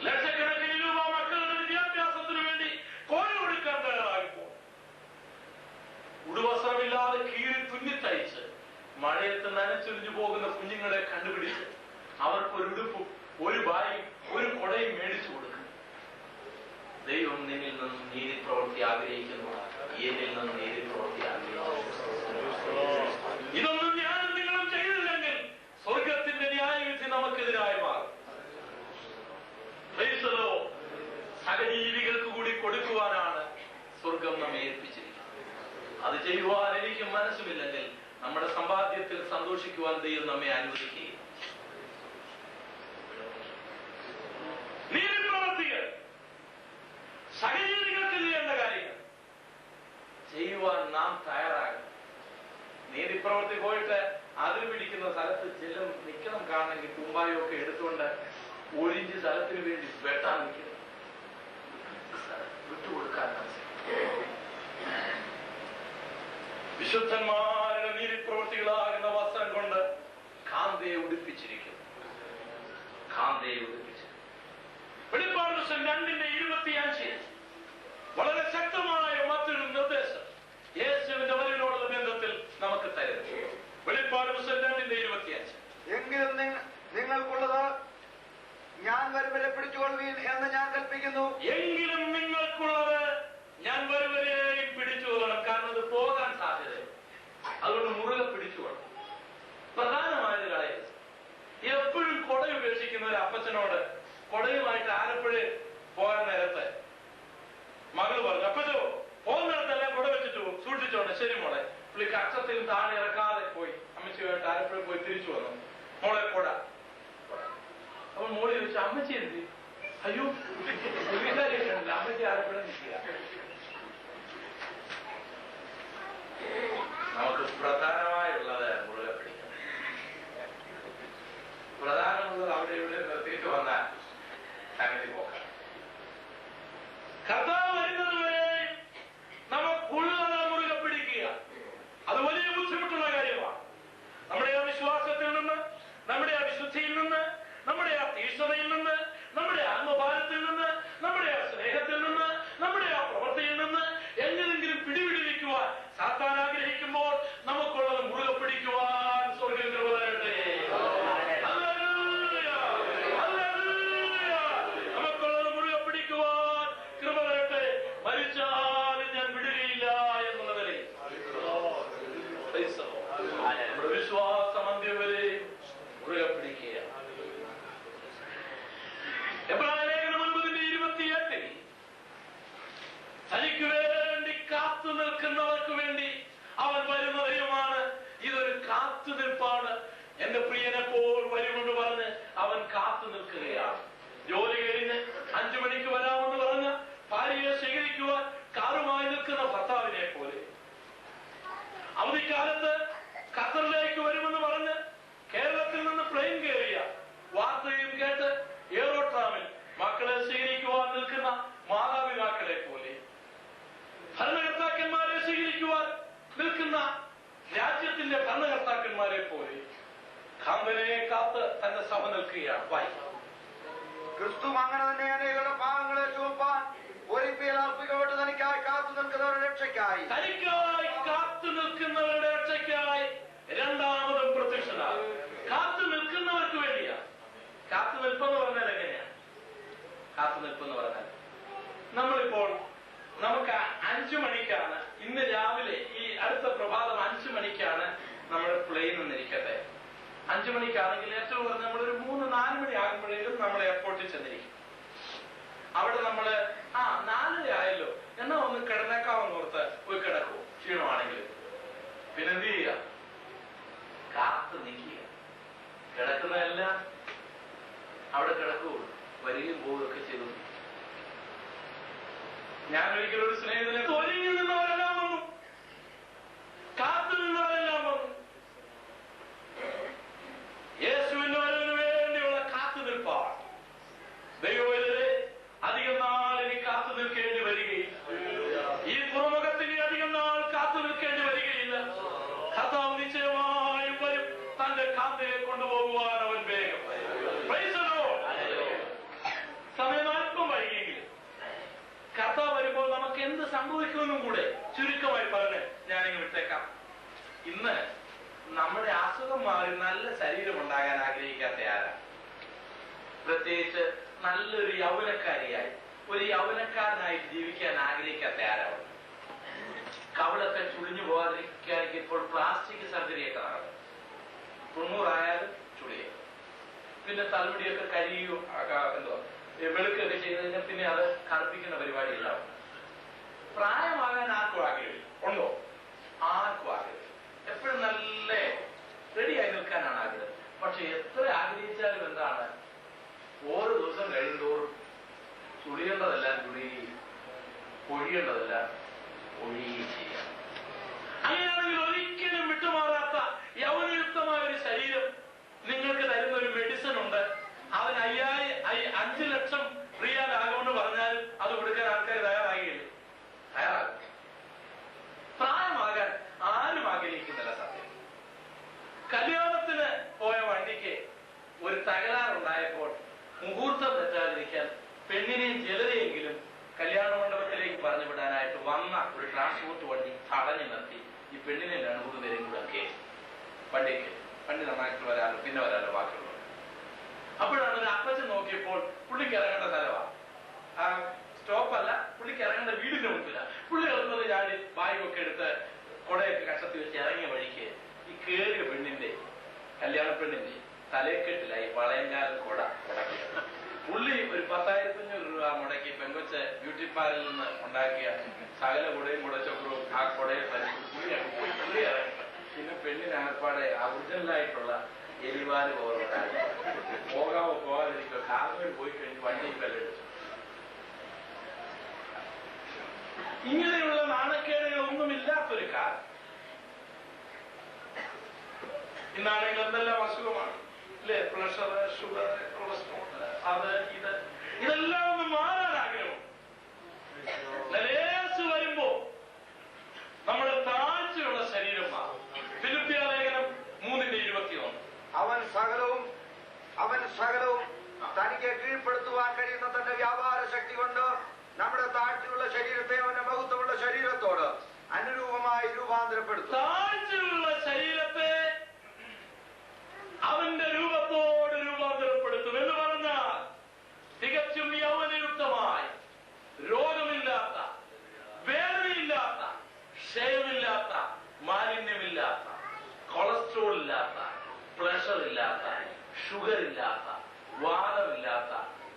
ലക്ഷക്കണക്കിന് രൂപ മക്കളുടെ വിദ്യാഭ്യാസത്തിനു വേണ്ടി കോഴ കൊടുക്കാൻ തയ്യാറാകുമ്പോൾ, ഉടുവസ്ത്രമില്ലാതെ കീറി തുന്നിത്തയ്ച്ച് മഴയത്ത് നനച്ചൊരിഞ്ഞു പോകുന്ന കുഞ്ഞുങ്ങളെ കണ്ടുപിടിച്ച് അവർക്കൊരു ഉടുപ്പും ഒരു ബായും ഒരു കൊടയും മേടിച്ചു കൊടുക്കും. ദൈവം നിന്നിൽ നിന്നും നീതി പ്രവൃത്തി ആഗ്രഹിക്കുന്നു, എന്നിൽ നിന്നും നീതി പ്രവൃത്തി ആഗ്രഹിക്കുന്നു. ഇതൊന്നും ഞാനും നിങ്ങളും ചെയ്തില്ലെങ്കിൽ സ്വർഗത്തിന്റെ ന്യായവിധി നമുക്കെതിരായി മാറും. സഹജീവികൾക്ക് കൂടി കൊടുക്കുവാനാണ് സ്വർഗം നമ്മെ ഏൽപ്പിച്ചിരിക്കുന്നത്. അത് ചെയ്യുവാൻ എനിക്ക് മനസ്സുമില്ലെങ്കിൽ നമ്മുടെ സമ്പാദ്യത്തിൽ സന്തോഷിക്കുവാൻ ദൈവം നമ്മെ അനുവദിക്കുകയും. നീതിപ്രവർത്തികൾ സഹജീവികൾക്ക് ചെയ്യേണ്ട കാര്യങ്ങൾ ചെയ്യുവാൻ നാം തയ്യാറാകണം. നീതിപ്രവർത്തി പോയിട്ട് അതിൽ പിടിക്കുന്ന സ്ഥലത്ത് ചെല്ലും നിൽക്കണം. കാണണമെങ്കിൽ കുമ്പായൊക്കെ എടുത്തുകൊണ്ട് ഒഴിഞ്ച് സ്ഥലത്തിന് വേണ്ടി വെട്ടാൻ നിൽക്കണം. വിട്ടുകൊടുക്കാൻ വിശുദ്ധന്മാരുടെ നീതിപ്രവൃത്തികളാകുന്ന വസ്ത്രം കൊണ്ട് കാന്തയെ ഉടുപ്പിച്ചിരിക്കുന്നു. വെളിപ്പാട് പുസ്തകം 2:25 വളരെ ശക്തമായ മറ്റൊരു നിർദ്ദേശം യേശുവിന്റെ വരവിനോടുള്ള ബന്ധത്തിൽ നമുക്ക് തരുന്നു. വെളിപ്പാട് പുസ്തകം 2:25 എങ്കിലും നിങ്ങൾക്കുള്ളത് ഞാൻ വരുവരെ പിടിച്ചുകൊള്ളുവീൻ എന്ന് ഞാൻ കൽപ്പിക്കുന്നു. എങ്കിലും നിങ്ങൾക്കുള്ളത് ഞാൻ വരുവരെയും പിടിച്ചുകൊള്ളണം. കാരണം അത് പോകാൻ സാധ്യതയുണ്ട്. അതുകൊണ്ട് മുറുകെ പിടിച്ചുകൊള്ളണം. പ്രധാനമായത് കളയരുത്. എപ്പോഴും കൊട ഉപേക്ഷിക്കുന്ന ഒരു അപ്പച്ചനോട് കൊടയുമായിട്ട് ആലപ്പുഴ പോകാൻ നേരത്തെ മകള് പറഞ്ഞു, അപ്പച്ചോ പോകുന്നിടത്തെല്ലാം കൊട വെച്ചിട്ട് പോകും, സൂക്ഷിച്ചോണ്ട്. ശരി മോളെ. പുള്ളിക്ക് അക്ഷത്തിൽ താഴെ ഇറക്കാതെ പോയി അമ്മച്ചിയായിട്ട് ആലപ്പുഴ പോയി തിരിച്ചു വന്നു. മോളെ കൊട. അപ്പൊ മോളി ചോദിച്ചു, അമ്മച്ചി എന്ത്? അയ്യോ അമ്മച്ചി ആലപ്പുഴ നിൽക്കുക. നമ്മുടെ വിശ്വാസം അന്ത്യം വരെ മുറുകെ പിടിക്കുക. എബ്രായലേഖനം 9:28 തനിക്ക് വേണ്ടി കാത്തു നിൽക്കുന്നവർക്ക് വേണ്ടി അവൻ വരുന്ന ദൈവമാണ്. ഇതൊരു കാത്തുനിൽപ്പാണ്. എന്റെ പ്രിയനെപ്പോൾ വരുമെന്ന് പറഞ്ഞ് അവൻ കാത്തു നിൽക്കുകയാണ്. ജോലി കഴിഞ്ഞ് 5 മണിക്ക് വരാമെന്ന് പറഞ്ഞ് ഭാര്യയെ സ്വീകരിക്കുവാൻ കാറുമായി നിൽക്കുന്ന ഭർത്താവിനെ പോലെ, അവധിക്കാലത്ത് ഖത്തറിലേക്ക് വരുമെന്ന് പറഞ്ഞ് കേരളത്തിൽ നിന്ന് പ്ലെയിൻ കയറിയ വാർത്തയും കേട്ട് എയറോട്രാമിൽ മക്കളെ സ്വീകരിക്കുവാൻ നിൽക്കുന്ന മാതാപിതാക്കളെ പോലെ, ഭരണകർത്താക്കന്മാരെ സ്വീകരിക്കുവാൻ നിൽക്കുന്ന രാജ്യത്തിന്റെ ഭരണകർത്താക്കന്മാരെ പോലെ കാന്തനെ കാത്ത് തന്റെ സഭ നിൽക്കുകയാണ്. വായിക്കാം. ക്രിസ്തു അങ്ങനെ തന്നെ അനേകരുടെ പാവങ്ങളെ ചുമപ്പാൻ ഒരിക്കൽ അർപ്പിക്കപ്പെട്ട് തനിക്കായി കാത്തു നിൽക്കുന്നവരുടെ രക്ഷയ്ക്കായി കാത്തു നിൽക്കുന്നവരുടെ രക്ഷയ്ക്കായി രണ്ടാമതും പ്രത്യക്ഷനാണ്. കാത്തു നിൽക്കുന്നവർക്ക് വേണ്ടിയാ. കാത്തു നിൽപ്പെന്ന് പറഞ്ഞാൽ എങ്ങനെയാണ്? കാത്തു നിൽപ്പെന്ന് പറഞ്ഞാൽ നമ്മളിപ്പോൾ നമുക്ക് 5 മണിക്കാണ് ഇന്ന് രാവിലെ, ഈ അടുത്ത പ്രഭാതം 5 മണിക്കാണ് നമ്മുടെ പ്ലെയിൻ എന്നിരിക്കട്ടെ. 5 മണിക്കാണെങ്കിൽ ഏറ്റവും കുറഞ്ഞ് നമ്മളൊരു 3-4 മണി ആകുമ്പോഴേക്കും നമ്മൾ എയർപോർട്ടിൽ ചെന്നിരിക്കും. അവിടെ നമ്മള് 4 ആയല്ലോ എന്നാ ഒന്ന് കിടന്നേക്കാമെന്ന് ഓർത്ത് പോയി കിടക്കുമോ? ക്ഷീണമാണെങ്കിൽ പിന്നെ എന്ത് ചെയ്യുക? കാത്തു നിൽക്കുക. കിടക്കുന്നതെല്ലാം അവിടെ കിടക്കുകയുള്ളൂ. വരികയും പോവുകയൊക്കെ ചെയ്തു. ഞാൻ ഒരിക്കലും ഒരു സ്നേഹിതനെ ഒരുങ്ങി നിന്നവരെല്ലാം വന്നു, കാത്തു നിന്നവരെല്ലാം വന്നു. യേശുവിന്റെ വരവിന് വേണ്ടിയുള്ള കാത്തുനിൽപ്പാണ്. ദൈവവേദരെ അധികം നാൾ ഇനി കാത്തു നിൽക്കേണ്ടി വരികയില്ല. ഈ തുറമുഖത്തിന് അധികം നാൾ കാത്തു നിൽക്കേണ്ടി വരികയില്ല. കർത്താവ് നിശ്ചയമായും വരും. തന്റെ കാന്തയെ കൊണ്ടുപോകുവാൻ അവൻ വേഗം. സമയം അല്പം വൈകിയെങ്കിലും കർത്താവ് വരുമ്പോൾ നമുക്ക് എന്ത് സംഭവിക്കുമെന്നും കൂടെ ചുരുക്കമായി പറഞ്ഞ് ഞാനിങ്ങ് വിട്ടേക്കാം. ഇന്ന് നമ്മുടെ അസുഖം മാറി നല്ല ശരീരം ഉണ്ടാകാൻ ആഗ്രഹിക്കാത്ത ആരാ? പ്രത്യേകിച്ച് നല്ലൊരു യൗവനക്കാരിയായി, ഒരു യൗവനക്കാരനായി ജീവിക്കാൻ ആഗ്രഹിക്കാത്ത ആരാണ്? കവിളൊക്കെ ചുളിഞ്ഞു പോകാതിരിക്കാൻ ഇപ്പോൾ പ്ലാസ്റ്റിക് സർജറി ഒക്കെ നടക്കും. 90 ആയാലും ചുളിയും. പിന്നെ തലമുടിയൊക്കെ കരിയും എന്തോ വെളുക്കൊക്കെ ചെയ്ത് കഴിഞ്ഞാൽ പിന്നെ അത് കറുപ്പിക്കുന്ന പരിപാടി ഉണ്ടാവും. പ്രായമാകാൻ ആർക്കും ആഗ്രഹമില്ല. ഉണ്ടോ? ആർക്കും ആഗ്രഹം. എപ്പോഴും നല്ല റെഡിയായി നിൽക്കാനാണ് ആഗ്രഹം. പക്ഷെ എത്ര ആഗ്രഹിച്ചാലും എന്താണ്, ഓരോ ദിവസം കഴിയുന്തോറും ചുളിയേണ്ടതെല്ലാം ചുളിയുകയും പൊഴിയേണ്ടതെല്ലാം ഒഴിയുകയും ചെയ്യാം. അങ്ങനെയാണെങ്കിൽ ഒരിക്കലും വിട്ടുമാറാത്ത യൗവനയുക്തമായ ഒരു ശരീരം നിങ്ങൾക്ക് തരുന്ന ഒരു മെഡിസിൻ ഉണ്ട്. അവൻ 5 ലക്ഷം റിയാൽ ആകുമെന്ന് പറഞ്ഞാലും അത് കൊടുക്കാൻ ആൾക്കാർ തയ്യാറാകില്ലേ? തയ്യാറാകും. പ്രായമാകാൻ ആരും ആഗ്രഹിക്കുന്നില്ല. സത്യം. കല്യാണത്തിന് പോയ വണ്ടിക്ക് ഒരു തകരാറുണ്ടായപ്പോൾ മുഹൂർത്തം തെറ്റാതിരിക്കാൻ പെണ്ണിനെയും ചിലരെയെങ്കിലും കല്യാണ മണ്ഡപത്തിലേക്ക് പറഞ്ഞു വിടാനായിട്ട് വന്ന ഒരു ട്രാൻസ്പോർട്ട് വണ്ടി തടഞ്ഞു നിർത്തി ഈ പെണ്ണിനെ 2-3 പേരെയും കൂടെ കേസ് വണ്ടി നന്നായിട്ട് വരാലോ, പിന്നെ വരാലോ ബാക്കിയുള്ളത്. അപ്പോഴാണ് ഒരു അപ്പച്ചൻ നോക്കിയപ്പോൾ പുള്ളിക്ക് ഇറങ്ങേണ്ട സ്ഥലമാണ്, സ്റ്റോപ്പല്ല, പുള്ളിക്ക് ഇറങ്ങേണ്ട വീടിന്റെ മുമ്പില്ല. പുള്ളി ഇറങ്ങുന്നത് ചാടി ബാഗൊക്കെ എടുത്ത് കുടയൊക്കെ കഷത്തി വെച്ച് ഇറങ്ങിയ വഴിക്ക് ഈ കേറിയ പെണ്ണിന്റെ, കല്യാണ പെണ്ണിന്റെ തലക്കെട്ടിലായി വളയങ്കാലം കുട മുടക്കിയ പുള്ളി ഒരു 10,500 രൂപ മുടക്കി പെങ്കൊച്ച് ബ്യൂട്ടി പാർലറിൽ നിന്ന് ഉണ്ടാക്കിയ സകല കുടയും കുടച്ചക്രവും ആ കുടയെ പുള്ളി ഇറങ്ങി. പിന്നെ പെണ്ണിനകപ്പാടെ ഒറിജിനലായിട്ടുള്ള എരിവാല് പോലുണ്ടായി. പോകാമോ പോകാതിരിക്കോ, കാറിൽ പോയി കഴിഞ്ഞ് വണ്ടി കല്ലെടുത്തു. ഇങ്ങനെയുള്ള നാണക്കേടുകളൊന്നുമില്ലാത്തൊരു കാലം. ഇന്നാണെങ്കിൽ എന്തെല്ലാം അസുഖമാണ് അല്ലെ? പ്രഷർ, ഷുഗർ, കൊളസ്ട്രോൾ, അത് ഇതെല്ലാം ഒന്ന് മാറാൻ ആഗ്രഹം. യേശു വരുമ്പോ നമ്മുടെ താഴ്ചയുള്ള ശരീരം മാറും. ഫിലിപ്പിയ ലേഖനം 3:21. അവൻ സകലവും തനിക്ക് കീഴ്പ്പെടുത്തുവാൻ കഴിയുന്ന തന്റെ വ്യാപാര ശക്തി കൊണ്ട് നമ്മുടെ താഴ്ചയുള്ള ശരീരത്തെ അവന്റെ മഹത്വമുള്ള ശരീരത്തോട് അനുരൂപമായി രൂപാന്തരപ്പെടുത്തും. താഴ്ചയുള്ള ശരീരത്തെ അവന്റെ രൂപത്തോട് രൂപാന്തരപ്പെടുത്തും എന്ന് പറഞ്ഞാൽ തികച്ചും യൗവനയുക്തമായി, രോഗമില്ലാത്ത, വേദനയില്ലാത്ത, ക്ഷയമില്ലാത്ത, മാലിന്യമില്ലാത്ത ഷുഗർ ഇല്ലാത്ത, വാദമില്ലാത്ത,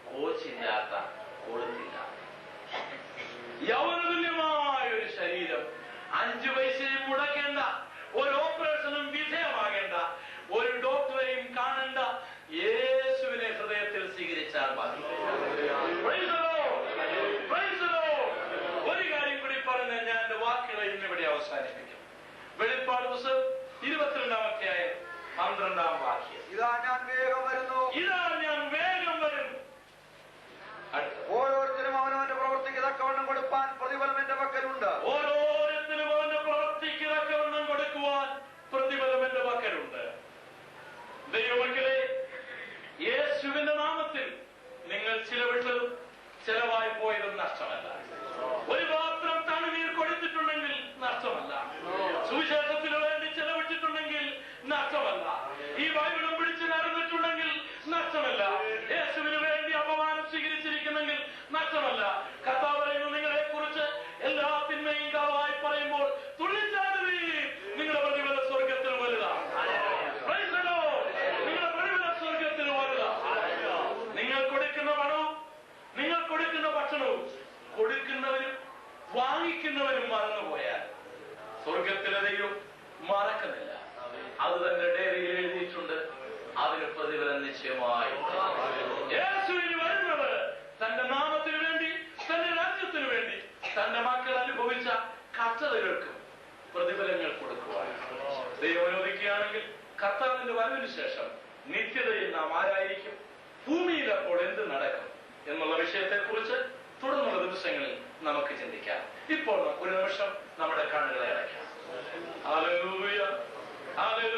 കോച്ചില്ലാത്ത, കൊളുത്തില്ലാത്ത യൗവനതുല്യമായ ഒരു ശരീരം, 5 പൈസയും മുടക്കേണ്ട, ഒരു ഓപ്പറേഷനും വിധേയമാകേണ്ട, ഒരു ഡോക്ടറെയും കാണേണ്ട, യേശുവിനെ ഹൃദയത്തിൽ സ്വീകരിച്ചാൽ മതി. ഒരു കാര്യം കൂടി പറഞ്ഞ് ഞാൻ എന്റെ വാക്കുകളെ ഇന്നിവിടെ അവസാനിപ്പിക്കും. വെളിപ്പാട് പുസ്തകം 22-ാമത്തെ അധ്യായം 12-ാം വാക്യം. ഇതാ ഞാൻ വേഗം വരുന്നു, ഇതാ ഞാൻ വേഗം വരും. ഓരോരുത്തരും അവനവന്റെ പ്രവൃത്തിക്ക് തക്കവണ്ണം കൊടുപ്പാൻ പ്രതിഫലം എന്റെ പക്കലുണ്ട്. ഓരോരുത്തരും അവന്റെ പ്രവൃത്തിക്ക് തക്കവണ്ണം കൊടുക്കുവാൻ പ്രതിഫലം എന്റെ പക്കലുണ്ട്. ദൈവമക്കളെ, യേശുവിന്റെ നാമത്തിൽ നിങ്ങൾ ചിലവിട്ടതും ചെലവായി പോയതും നഷ്ടമല്ല. ഒരു പാത്രം തണ്ണീർ കൊടുത്തിട്ടുണ്ടെങ്കിൽ നഷ്ടമല്ല. സുവിശേഷത്തിന് വേണ്ടി ചെലവിട്ടിട്ടുണ്ടെങ്കിൽ നഷ്ടമല്ല. ഈ ബൈബിളും പിടിച്ച് നടന്നിട്ടുണ്ടെങ്കിൽ നഷ്ടമല്ല. യേശുവിന് വേണ്ടി അപമാനം സ്വീകരിച്ചിരിക്കുന്നെങ്കിൽ നഷ്ടമല്ല. കർത്താവ് പറയുന്നു, നിങ്ങളെ കുറിച്ച് എല്ലാ തിന്മയും കളവായി പറയുമ്പോൾ തുള്ളിച്ചാടുവീൻ, നിങ്ങളുടെ പ്രതിഫല സ്വർഗത്തിൽ വലുതാണ്. നിങ്ങളുടെ പ്രതിഫല സ്വർഗത്തിൽ വലുതാണ്. നിങ്ങൾ കൊടുക്കുന്ന പണവും നിങ്ങൾ കൊടുക്കുന്ന ഭക്ഷണവും കൊടുക്കുന്നവരും വാങ്ങിക്കുന്നവരും മറന്നുപോയാൽ സ്വർഗത്തിലെ ദൈവം മറക്കുന്നില്ല. അത് തന്റെ ഡയറിയിൽ എഴുതിയിട്ടുണ്ട്. അതിന് പ്രതിഫലം നിശ്ചയമായി. യേശുവിന് വരുന്നത് തന്റെ നാമത്തിന് വേണ്ടി, തന്റെ രാജ്യത്തിന് വേണ്ടി, തന്റെ മക്കൾ അനുഭവിച്ച കഷ്ടതകൾക്കും പ്രതിഫലങ്ങൾ കൊടുക്കുവാൻ. ദൈവം അനുവദിക്കുകയാണെങ്കിൽ കർത്താവിന്റെ വരവിന് ശേഷം നിത്യതയിൽ നാം ആരായിരിക്കും, ഭൂമിയിൽ അപ്പോൾ എന്ത് നടക്കും എന്നുള്ള വിഷയത്തെ കുറിച്ച് തുടർന്നുള്ള ദിവസങ്ങളിൽ നമുക്ക് ചിന്തിക്കാം. ഇപ്പോൾ ഒരു നിമിഷം നമ്മുടെ കണ്ണുകളെ അടയ്ക്കാം. Hallelujah, hallelujah.